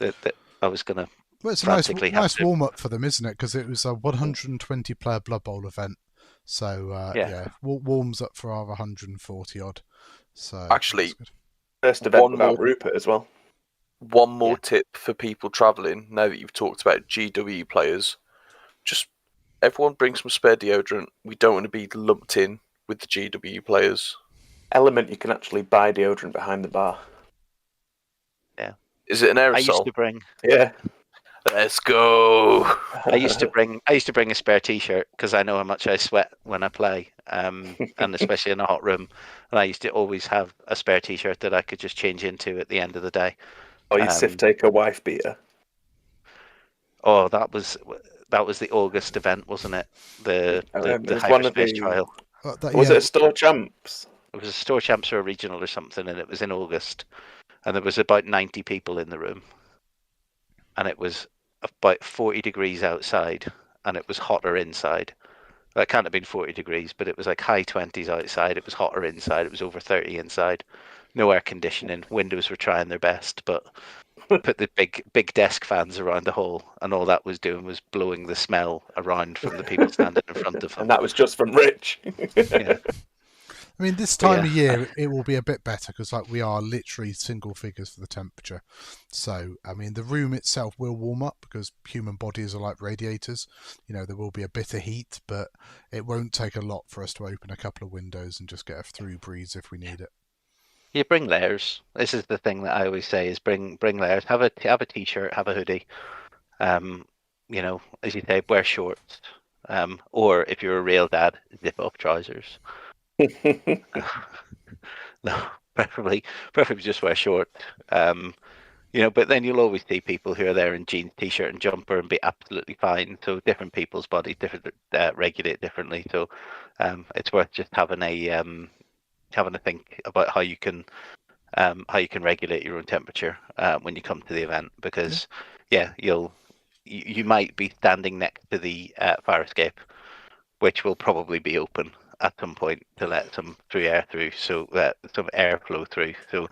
that I was going to. Well, it's a nice warm up for them, isn't it? Because it was a 120 player Blood Bowl event, so warms up for our 140 odd. So actually, first event without Rupert as well. One more tip for people travelling. Now that you've talked about GW players, just everyone bring some spare deodorant. We don't want to be lumped in with the GW players. Element, you can actually buy deodorant behind the bar. Yeah. Is it an aerosol? I used to bring. Yeah. Let's go. I used to bring a spare T-shirt, because I know how much I sweat when I play, and especially in a hot room. And I used to always have a spare T-shirt that I could just change into at the end of the day. Or you Sith take a wife beater. Oh, that was the August event, wasn't it? The hyperspace trial. Was it a Store Champs? It was a Store Champs or a regional or something, and it was in August, and there was about 90 people in the room, and it was about 40 degrees outside, and it was hotter inside. Well, it can't have been 40 degrees, but it was like high 20s outside. It was hotter inside. It was over 30 inside. No air conditioning. Windows were trying their best, but put the big desk fans around the hall, and all that was doing was blowing the smell around from the people standing in front of them. And that was just from Rich. Yeah. I mean, this time of year it will be a bit better, because we are literally single figures for the temperature. So I mean, the room itself will warm up, because human bodies are like radiators. There will be a bit of heat, but it won't take a lot for us to open a couple of windows and just get a through breeze if we need it. You bring layers. This is the thing that I always say: is bring layers. Have a t-shirt, have a hoodie. As you say, wear shorts. Or if you're a real dad, zip up trousers. No, preferably just wear shorts. But then you'll always see people who are there in jeans, t-shirt, and jumper and be absolutely fine. So different people's bodies regulate differently. So it's worth just having a think about how you can regulate your own temperature when you come to the event, because you might be standing next to the fire escape, which will probably be open at some point to let some air through, so that some air flow through. So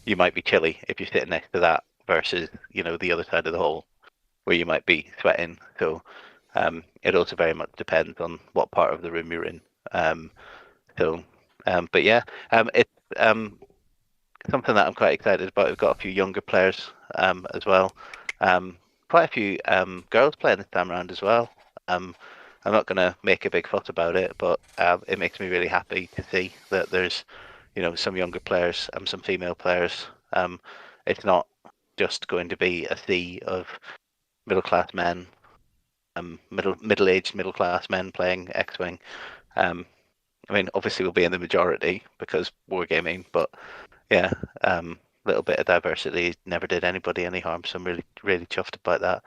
you might be chilly if you're sitting next to that, versus the other side of the hall where you might be sweating. So it also very much depends on what part of the room you're in. But yeah, it's something that I'm quite excited about. We've got a few younger players as well. Quite a few girls playing this time around as well. I'm not going to make a big fuss about it, but it makes me really happy to see that there's some younger players and some female players. It's not just going to be a sea of middle-class men, middle-aged middle-class men playing X-Wing. I mean, obviously we'll be in the majority because wargaming, but yeah, little bit of diversity never did anybody any harm, so I'm really, really chuffed about that.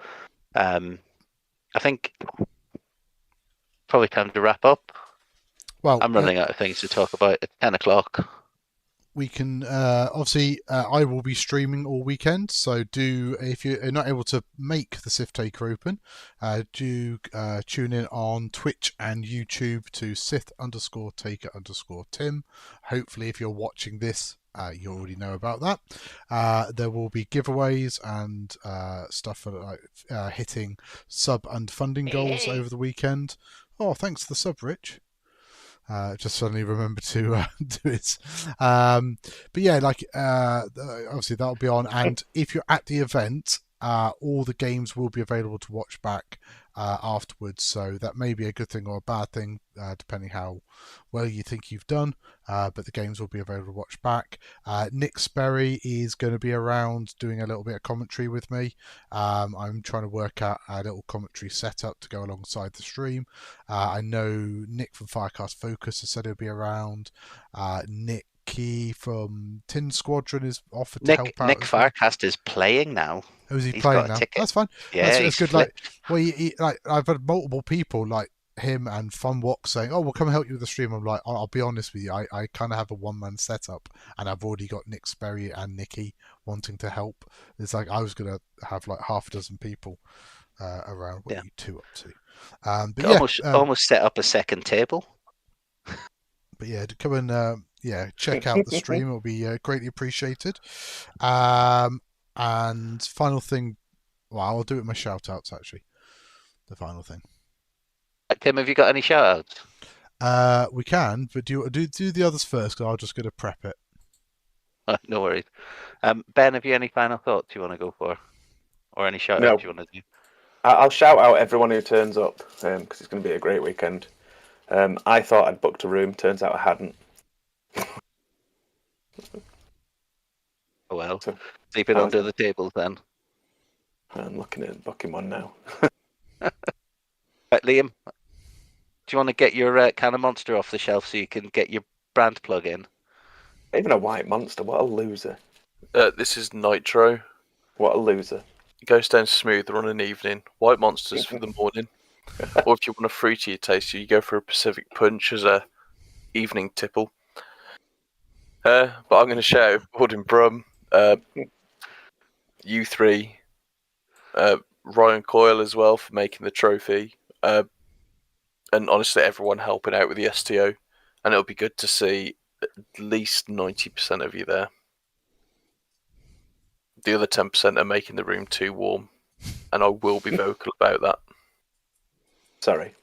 I think probably time to wrap up. Well, I'm running out of things to talk about. It's 10 o'clock. We can obviously I will be streaming all weekend, so if you're not able to make the Sith Taker open, do tune in on Twitch and YouTube to Sith_Taker_Tim. Hopefully, if you're watching this, you already know about that. There will be giveaways and stuff for like hitting sub and funding goals over the weekend. Oh, thanks for the sub, Rich. Just suddenly remember to do it. But yeah, obviously that'll be on. And if you're at the event, all the games will be available to watch back afterwards. So that may be a good thing or a bad thing, depending how well you think you've done. But the games will be available to watch back. Nick Sperry is going to be around doing a little bit of commentary with me. I'm trying to work out a little commentary setup to go alongside the stream. I know Nick from Firecast Focus has said he'll be around. Nicky from Tin Squadron is offered to help out. Nick Firecast is playing now. Oh, is he playing now? That's fine. Yeah, that's good. Flipped. I've had multiple people like him and Funwalk saying, "Oh, we'll come and help you with the stream." I'm like, I'll be honest with you, I kind of have a one-man setup, and I've already got Nick Sperry and Nicky wanting to help. It's like I was gonna have like half a dozen people around. What are you two up to? But almost set up a second table. But yeah, to come and check out the stream. It'll be greatly appreciated. And final thing, well, I'll do it with my shout outs actually. The final thing. Tim, have you got any shout outs? We can, but do the others first, because I'm just going to prep it. No worries. Ben, have you any final thoughts you want to go for? Or any shout outs you want to do? I'll shout out everyone who turns up, because it's going to be a great weekend. I thought I'd booked a room, turns out I hadn't. Oh well, sleeping under the tables then. I'm looking at booking one now. Liam, do you want to get your Cannon Monster off the shelf so you can get your brand plug in? Even a white monster, what a loser. This is Nitro. What a loser. It goes down smoother on an evening. White monsters for the morning. Or if you want a fruitier taste, you go for a Pacific Punch as a evening tipple. But I'm going to shout Gordon Brum, U3, Ryan Coyle as well for making the trophy, and honestly everyone helping out with the STO, and it'll be good to see at least 90% of you there. The other 10% are making the room too warm, and I will be vocal about that. Sorry.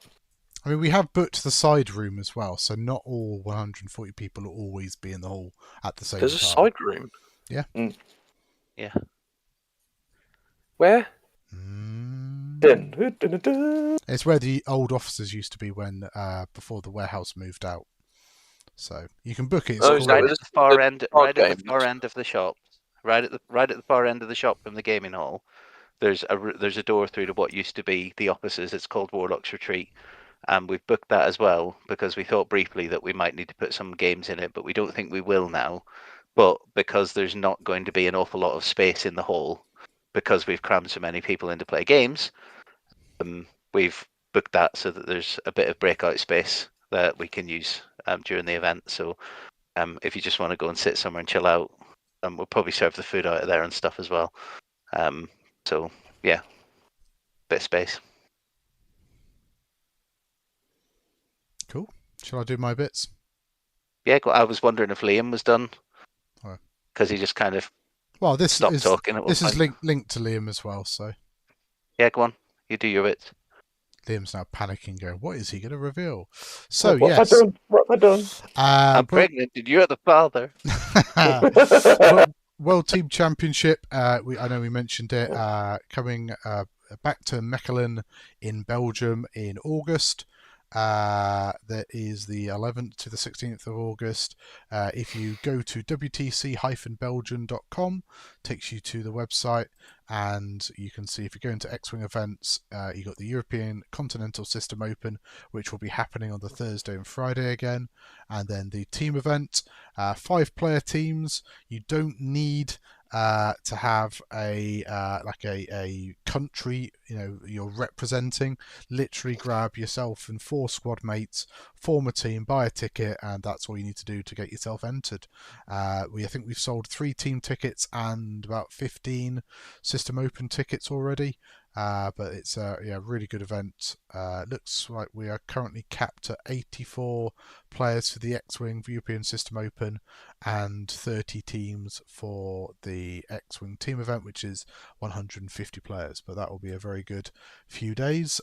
I mean, we have booked the side room as well, so not all 140 people will always be in the hall at the same time. There's a side room? Yeah. Yeah. Where? It's where the old offices used to be when before the warehouse moved out. So you can book it. It's right at the far end, right at the far end of the shop. Right at the far end of the shop from the gaming hall. There's a door through to what used to be the offices. It's called Warlock's Retreat. And we've booked that as well because we thought briefly that we might need to put some games in it, but we don't think we will now. But because there's not going to be an awful lot of space in the hall, because we've crammed so many people in to play games, we've booked that so that there's a bit of breakout space that we can use during the event. So if you just want to go and sit somewhere and chill out, we'll probably serve the food out of there and stuff as well. So yeah, bit of space. Cool. Shall I do my bits? Yeah, I was wondering if Liam was done. Because he just kind of Well, this stop is talking at one this is point. linked to Liam as well. So Yeah, go on. You do your bits. Liam's now panicking, going, "What is he going to reveal?" So What have I yes, done? What have I done? I'm pregnant and you're the father. World Team Championship. I know we mentioned it. Coming back to Mechelen in Belgium in August. That is the 11th to the 16th of August. If you go to wtc-belgium.com, takes you to the website, and you can see if you go into X-Wing events, you got the European Continental System Open, which will be happening on the Thursday and Friday again, and then the team event, 5-player teams. You don't need to have a country you're representing. Literally grab yourself and 4 squad mates, form a team, buy a ticket, and that's all you need to do to get yourself entered. I think we've sold 3 team tickets and about 15 System Open tickets already. But it's a really good event. Looks like we are currently capped at 84 players for the X-Wing European System Open and 30 teams for the X-Wing team event, which is 150 players. But that will be a very good few days.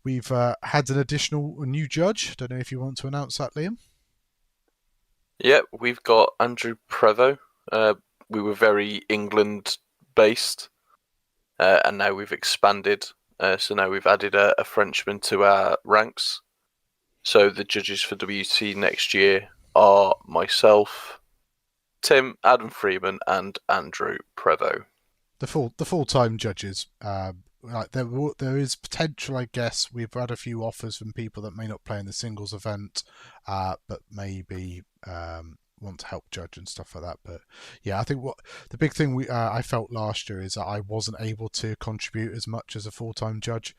We've had an additional new judge. Don't know if you want to announce that, Liam. Yeah, we've got Andrew Prevost. We were very England based, and now we've expanded. So now we've added a Frenchman to our ranks. So the judges for WT next year are myself, Tim, Adam Freeman, and Andrew Prevost. The full-time judges. There is potential, I guess. We've had a few offers from people that may not play in the singles event, but maybe want to help judge and stuff like that. But yeah, I think what the big thing I felt last year is that I wasn't able to contribute as much as a full-time judge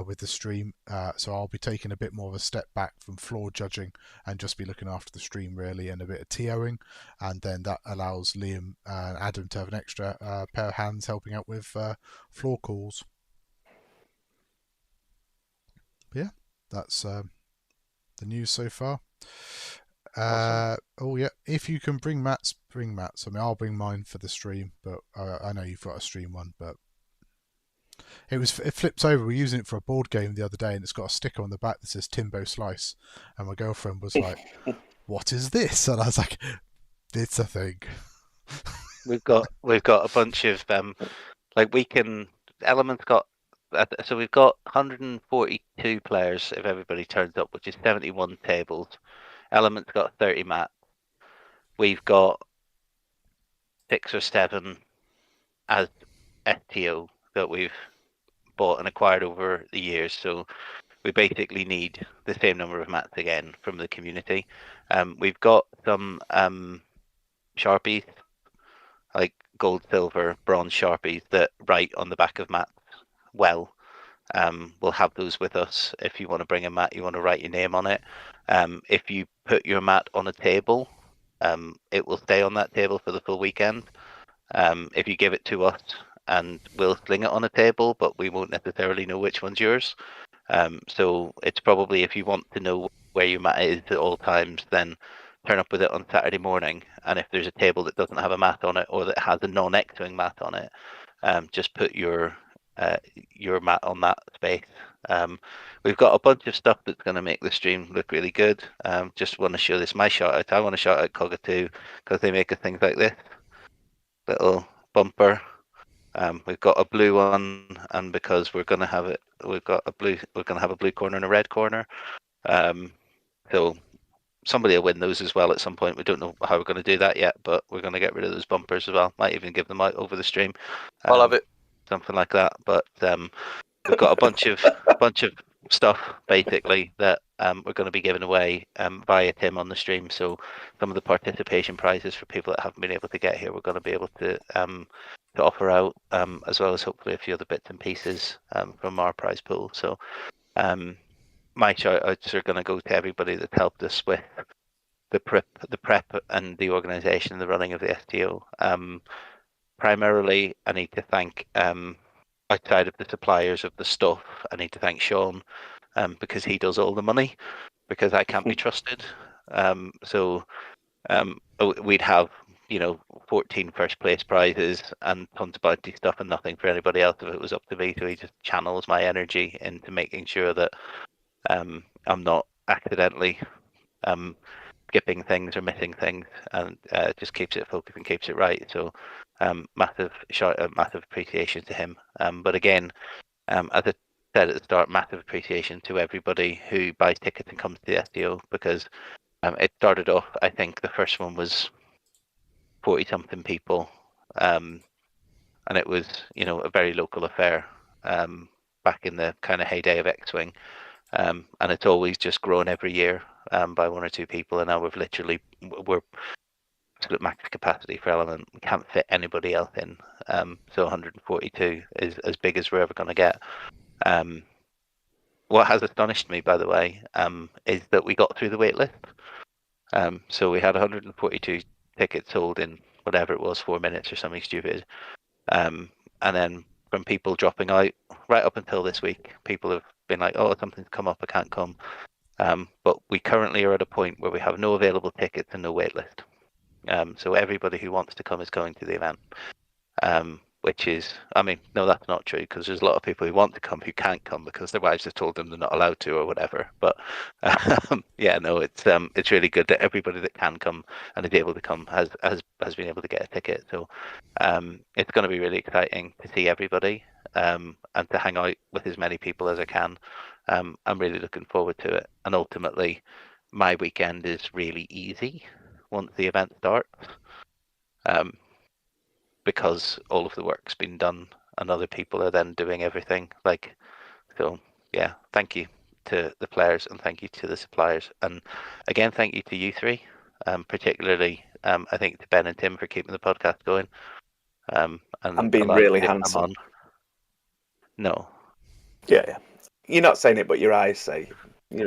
with the stream. So I'll be taking a bit more of a step back from floor judging and just be looking after the stream really and a bit of TOing, and then that allows Liam and Adam to have an extra pair of hands helping out with floor calls. But yeah, that's the news so far. Awesome. Oh yeah, if you can bring Matt's, bring Matt's. I mean, I'll bring mine for the stream, but I know you've got a stream one. But it flips over. We're using it for a board game the other day, and it's got a sticker on the back that says Timbo Slice, and my girlfriend was like, "What is this?" And I was like, "It's a thing." We've got a bunch of Element's got so we've got 142 players if everybody turns up, which is 71 tables. Element's got 30 mats. We've got 6 or 7 as STO that we've bought and acquired over the years. So we basically need the same number of mats again from the community. We've got some Sharpies, like gold, silver, bronze Sharpies that write on the back of mats well. We'll have those with us. If you want to bring a mat, you want to write your name on it. If you put your mat on a table, it will stay on that table for the full weekend. If you give it to us, and we'll sling it on a table, but we won't necessarily know which one's yours. So it's probably, if you want to know where your mat is at all times, then turn up with it on Saturday morning. And if there's a table that doesn't have a mat on it or that has a non-X-Wing mat on it, just put your mat on that space. We've got a bunch of stuff that's going to make the stream look really good. Just want to show this my shout out. I want to shout out Cockatoo because they make us things like this little bumper. We've got a blue one, and because we're going to have it, we're going to have a blue corner and a red corner. So somebody will win those as well at some point. We don't know how we're going to do that yet, but we're going to get rid of those bumpers as well. Might even give them out over the stream. I'll have it. Something like that. But we've got a bunch of stuff basically that we're going to be giving away via Tim on the stream. So some of the participation prizes for people that haven't been able to get here, we're going to be able to offer out, as well as hopefully a few other bits and pieces from our prize pool. So my shout outs are going to go to everybody that's helped us with the prep and the organisation and the running of the STO. Primarily, I need to thank, outside of the suppliers of the stuff, I need to thank Sean because he does all the money, because I can't be trusted. So we'd have 14 first place prizes and tons of bounty stuff and nothing for anybody else if it was up to me. So he just channels my energy into making sure that I'm not accidentally skipping things or missing things, and just keeps it focused and keeps it right. So massive appreciation to him. But again, as I said at the start, massive appreciation to everybody who buys tickets and comes to the SDO, because it started off, I think the first one was 40 something people, and it was a very local affair back in the kind of heyday of X-Wing, and it's always just grown every year by one or two people, and now we're absolute max capacity for Element. We can't fit anybody else in, so 142 is as big as we're ever going to get. What has astonished me, by the way, is that we got through the wait list. So we had 142 tickets sold in whatever it was, 4 minutes or something stupid. And then from people dropping out right up until this week, people have been like, "Oh, something's come up, I can't come." But we currently are at a point where we have no available tickets and no wait list. So everybody who wants to come is going to the event. Which is, no, that's not true, because there's a lot of people who want to come who can't come because their wives have told them they're not allowed to or whatever. But it's really good that everybody that can come and is able to come has been able to get a ticket. So it's going to be really exciting to see everybody and to hang out with as many people as I can. I'm really looking forward to it. And ultimately, my weekend is really easy once the event starts. Because all of the work's been done and other people are then doing everything. Thank you to the players and thank you to the suppliers. And again, thank you to you three, particularly I think to Ben and Tim for keeping the podcast going. And being really handsome. On. No. Yeah. You're not saying it, but your eyes say it.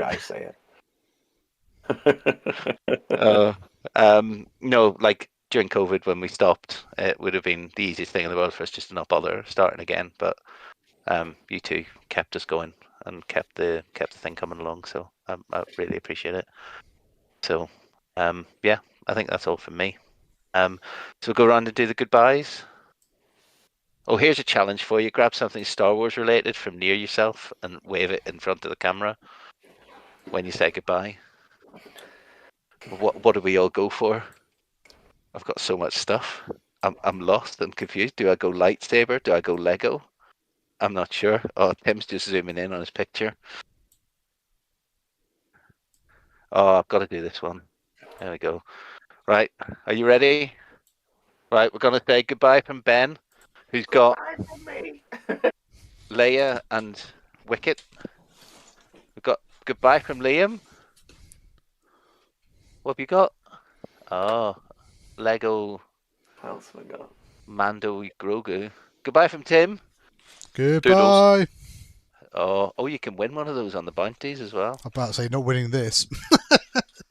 No, like during COVID when we stopped, it would have been the easiest thing in the world for us just to not bother starting again. But you two kept us going and kept the thing coming along. So I really appreciate it. So I think that's all from me. So we'll go around and do the goodbyes. Oh, here's a challenge for you. Grab something Star Wars related from near yourself and wave it in front of the camera when you say goodbye. What do we all go for? I've got so much stuff. I'm lost and confused. Do I go lightsaber? Do I go Lego? I'm not sure. Oh, Tim's just zooming in on his picture. Oh, I've got to do this one. There we go. Right, are you ready? Right, we're going to say goodbye from Ben, who's got Leia and Wicket. We've got goodbye from Liam. What have you got? Oh, Lego. What else have I got? Mando Grogu. Goodbye from Tim. Goodbye. Oh, you can win one of those on the bounties as well. I'm about to say, not winning this.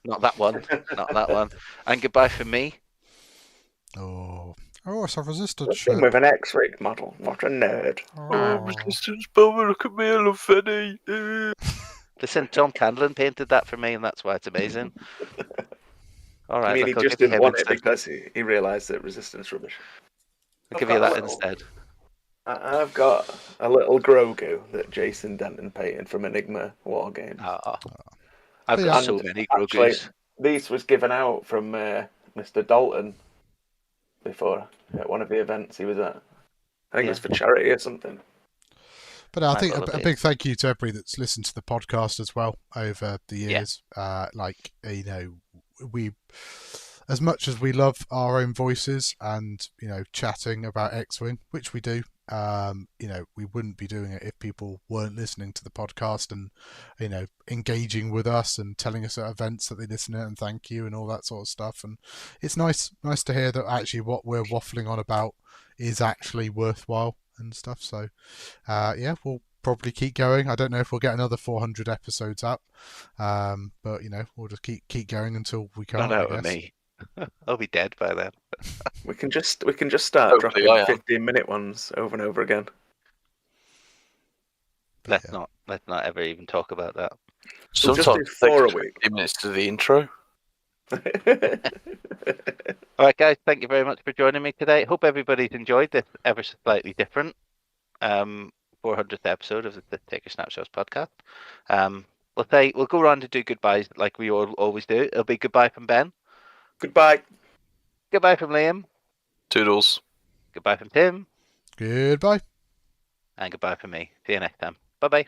Not that one. Not that one. And goodbye from me. Oh, it's a resistance ship. With an X-ray model. What a nerd. Resistance bomber, look at me, I love Fenny. Listen, Tom Candlin painted that for me, and that's why it's amazing. All right, he just didn't want it because he realised that resistance rubbish. I'll give you that instead. I've got a little Grogu that Jason Denton painted from Enigma War Games. I've got so many Grogus. Actually, these was given out from Mr. Dalton before at one of the events he was at. I think it was for charity or something. But I think a big thank you to everybody that's listened to the podcast as well over the years. We, as much as we love our own voices and chatting about X-Wing, which we do, we wouldn't be doing it if people weren't listening to the podcast and engaging with us and telling us at events that they listen to it and thank you and all that sort of stuff. And it's nice to hear that actually what we're waffling on about is actually worthwhile and stuff. So we'll probably keep going. I don't know if we'll get another 400 episodes up, but we'll just keep going until we can't. Not out of me. I'll be dead by then. We can just start dropping 15-minute ones over and over again. Let's not ever even talk about that. Sometimes we'll just do 4 a week. 15 minutes to the intro. All right, guys, thank you very much for joining me today. Hope everybody's enjoyed this ever so slightly different 400th episode of the Take Your Snapshots podcast. We'll go around and do goodbyes like we always do. It'll be goodbye from Ben. Goodbye. Goodbye from Liam. Toodles. Goodbye from Tim. Goodbye. And goodbye from me. See you next time. Bye-bye.